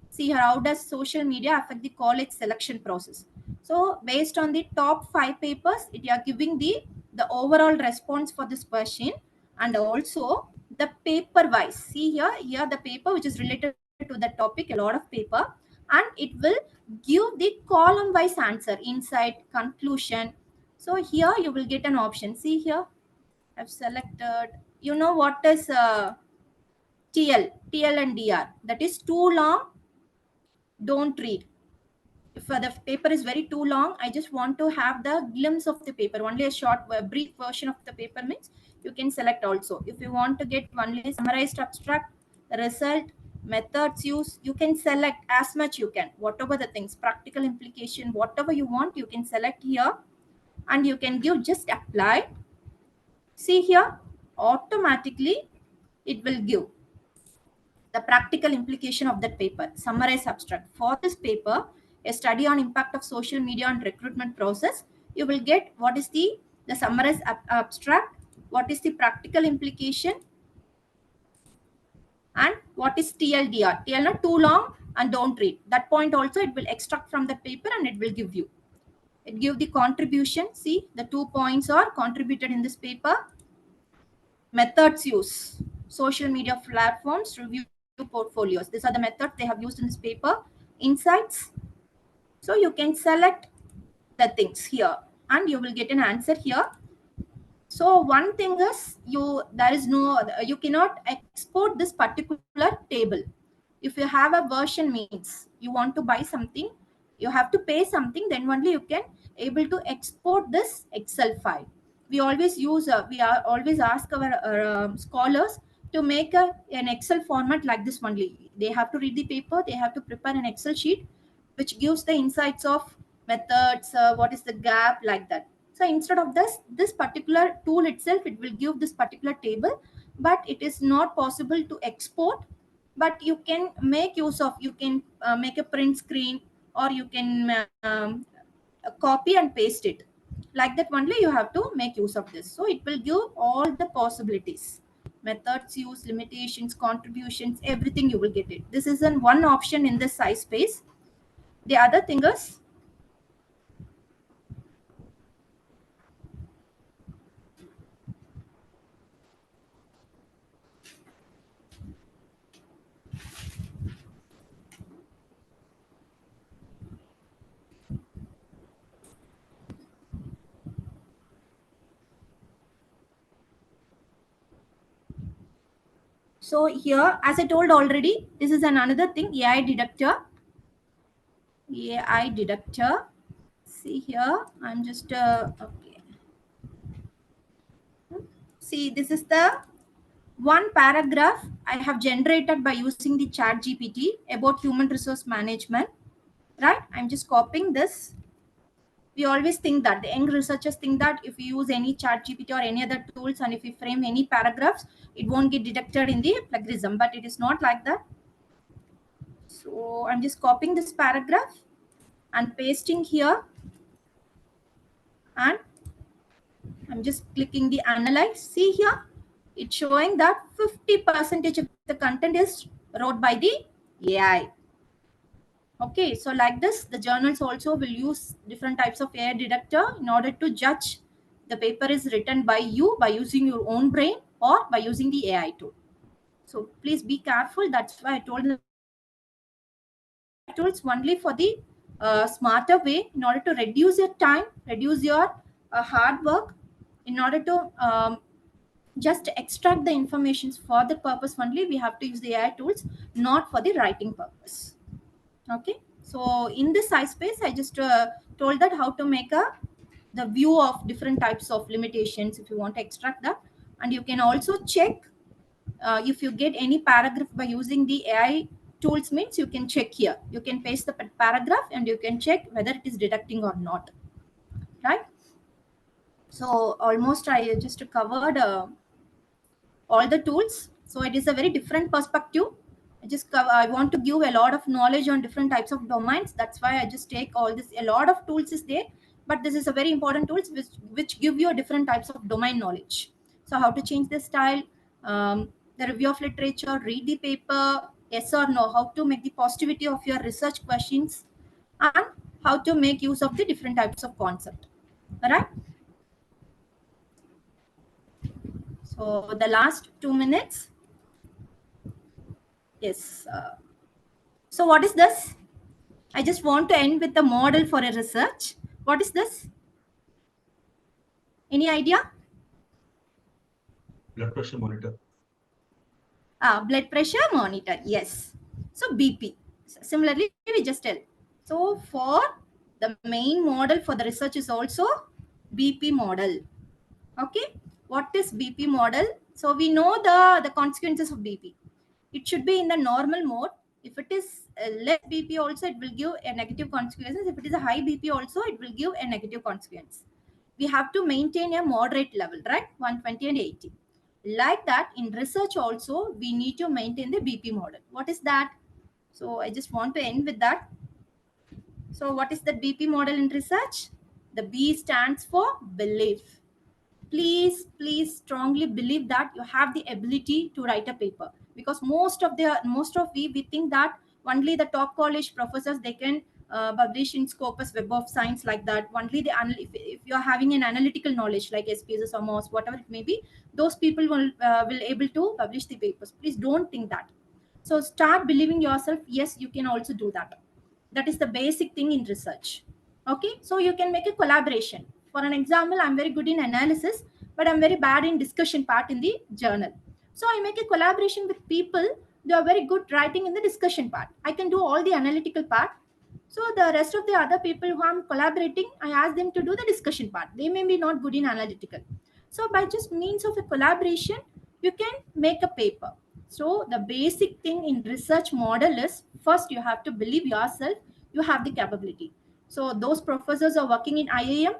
See here, how does social media affect the college selection process? So based on the top 5 papers, it are giving the overall response for this question, and also the paper wise. See here the paper which is related to the topic, a lot of paper, and it will give the column wise answer, insight, conclusion. So here you will get an option. See here, I've selected, you know what is TL and DR. That is too long, don't read. If the paper is very too long, I just want to have the glimpse of the paper, only a short, brief version of the paper means you can select also. If you want to get only summarized abstract, result, methods used, you can select as much you can. Whatever the things, practical implication, whatever you want, you can select here, and you can give just apply. See here, automatically it will give the practical implication of that paper, summarize abstract. For this paper, a study on impact of social media on recruitment process, you will get what is the summarized abstract, what is the practical implication, and what is TLDR. TL not too long and don't read. That point also it will extract from the paper and it will give you. It give the contribution. See, the 2 points are contributed in this paper. Methods use, social media platforms, review portfolios. These are the methods they have used in this paper. insights. So you can select the things here and you will get an answer here. So one thing is you cannot export this particular table. If you have a version means you want to buy something, you have to pay something, then only you can able to export this Excel file. We always ask our scholars to make an Excel format like this only. They have to read the paper, they have to prepare an Excel sheet which gives the insights of methods, what is the gap, like that. So instead of this particular tool itself, it will give this particular table, but it is not possible to export. But you can make use of, you can make a print screen, or you can copy and paste it. Like that only you have to make use of this. So it will give all the possibilities, methods, use, limitations, contributions, everything you will get it. This is one option in the SciSpace. The other thing is, so here, as I told already, this is another thing, AI deductor. AI deductor. See here, I'm just okay. See, this is the one paragraph I have generated by using the chat GPT about human resource management, right? I'm just copying this. We always think that, the young researchers think that if you use any chat GPT or any other tools, and if you frame any paragraphs, it won't get detected in the plagiarism, but it is not like that. So I'm just copying this paragraph and pasting here, and I'm just clicking the analyze. See here, it's showing that 50% of the content is wrote by the AI. Okay, so like this, the journals also will use different types of AI deductor in order to judge the paper is written by you by using your own brain or by using the AI tool. So please be careful. That's why I told the tools only for the smarter way, in order to reduce your time, reduce your hard work, in order to just extract the information for the purpose only. We have to use the AI tools, not for the writing purpose. Okay, so in this SciSpace, I just told that how to make the view of different types of limitations if you want to extract that. And you can also check if you get any paragraph by using the AI tools, means you can check here. You can paste the paragraph and you can check whether it is deducting or not, right? So almost I just covered all the tools. So it is a very different perspective. I want to give a lot of knowledge on different types of domains. That's why I just take all this. A lot of tools is there, but this is a very important tools which give you different types of domain knowledge. So how to change the style, the review of literature, read the paper, yes or no, how to make the positivity of your research questions, and how to make use of the different types of concept. All right. So the last 2 minutes. Yes. So what is this? I just want to end with a model for a research. What is this? Any idea? Blood pressure monitor. Blood pressure monitor. Yes. So BP. Similarly, we just tell. So for the main model for the research is also BP model. Okay. What is BP model? So we know the consequences of BP. It should be in the normal mode. If it is less BP also, it will give a negative consequences. If it is a high BP also, it will give a negative consequence. We have to maintain a moderate level, right? 120 and 80. Like that, in research also, we need to maintain the BP model. What is that? So I just want to end with that. So what is the BP model in research? The B stands for belief. Please strongly believe that you have the ability to write a paper, because most of we think that only the top college professors, they can publish in Scopus, Web of Science, like that. Only if you are having an analytical knowledge like SPSS or MOS, whatever it may be, those people will able to publish the papers. Please don't think that. So start believing yourself. Yes, you can also do that. That is the basic thing in research. Okay, so you can make a collaboration. For an example, I'm very good in analysis, but I'm very bad in discussion part in the journal. So I make a collaboration with people. They are very good writing in the discussion part. I can do all the analytical part. So the rest of the other people who I'm collaborating, I ask them to do the discussion part. They may be not good in analytical. So by just means of a collaboration, you can make a paper. So the basic thing in research model is first you have to believe yourself, you have the capability. So those professors are working in IIM,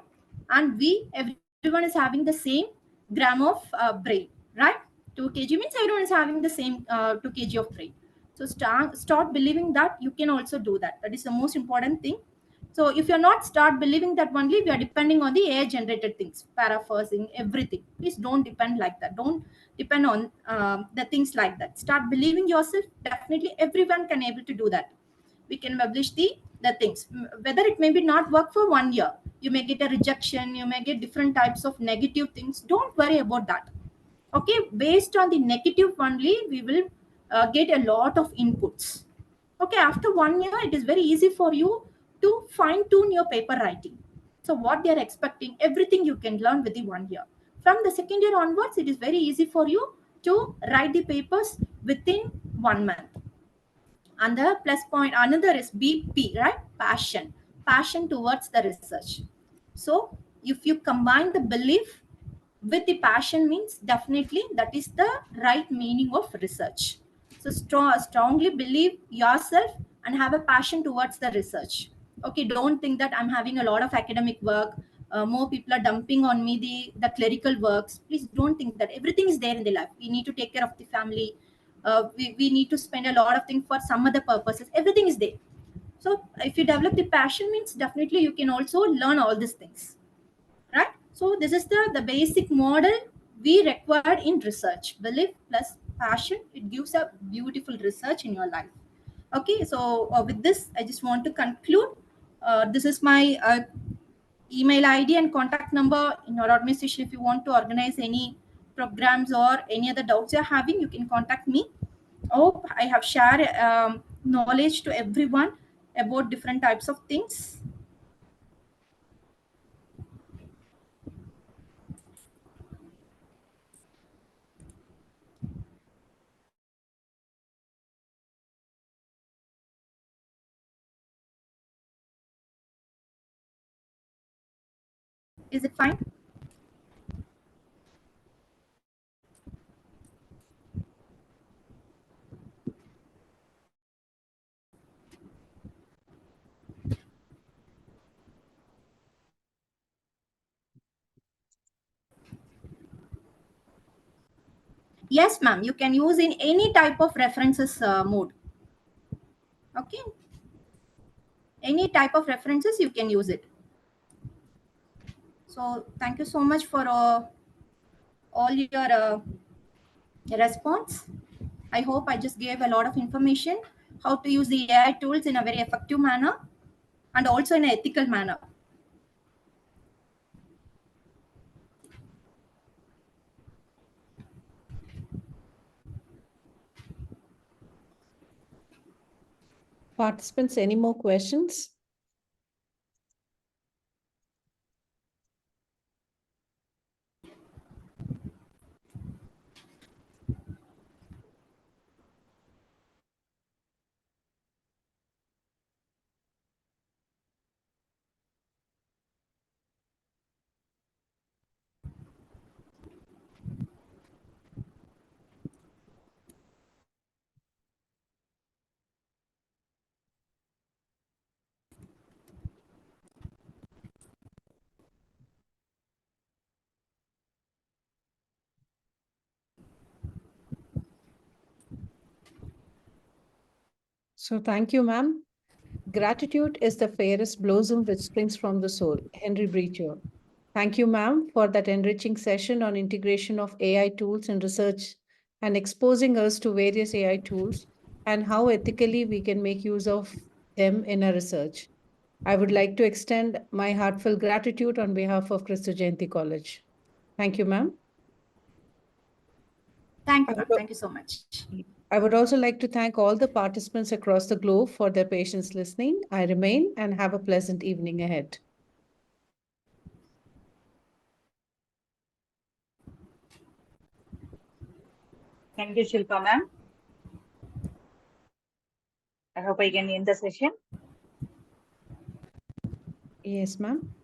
and everyone is having the same gram of brain, right? 2 kg means everyone is having the same 2 kg of brain. So start believing that you can also do that. That is the most important thing. So if you're not start believing that only we are depending on the AI generated things, paraphrasing, everything. Please don't depend like that. Don't depend on the things like that. Start believing yourself. Definitely everyone can able to do that. We can publish the things. Whether it may be not work for 1 year, you may get a rejection, you may get different types of negative things. Don't worry about that. Okay, based on the negative only, we will get a lot of inputs. Okay, after 1 year, it is very easy for you to fine tune your paper writing. So what they are expecting, everything you can learn within 1 year. From the second year onwards, it is very easy for you to write the papers within 1 month. And the plus point, another is BP, right? Passion towards the research. So if you combine the belief with the passion, means definitely that is the right meaning of research. So strongly believe yourself and have a passion towards the research. Okay, don't think that I'm having a lot of academic work, more people are dumping on me the clerical works. Please don't think that. Everything is there in the life. We need to take care of the family. We need to spend a lot of things for some other purposes. Everything is there. So if you develop the passion, means definitely you can also learn all these things, right? So this is the basic model we required in research. Belief plus passion, it gives a beautiful research in your life. Okay, so with this, I just want to conclude. This is my email ID and contact number in your organization. If you want to organize any programs or any other doubts you're having, you can contact me. Hope I have shared knowledge to everyone about different types of things. Is it fine? Yes, ma'am. You can use in any type of references mode. Okay. Any type of references, you can use it. So thank you so much for all your response. I hope I just gave a lot of information how to use the AI tools in a very effective manner and also in an ethical manner. Participants, any more questions? So thank you, ma'am. Gratitude is the fairest blossom which springs from the soul. Henry Breacher. Thank you, ma'am, for that enriching session on integration of AI tools in research and exposing us to various AI tools and how ethically we can make use of them in our research. I would like to extend my heartfelt gratitude on behalf of Kristu Jayanti College. Thank you, ma'am. Thank you, ma'am. Thank you so much. I would also like to thank all the participants across the globe for their patience listening. I remain and have a pleasant evening ahead. Thank you, Shilpa ma'am. I hope I can end the session. Yes, ma'am.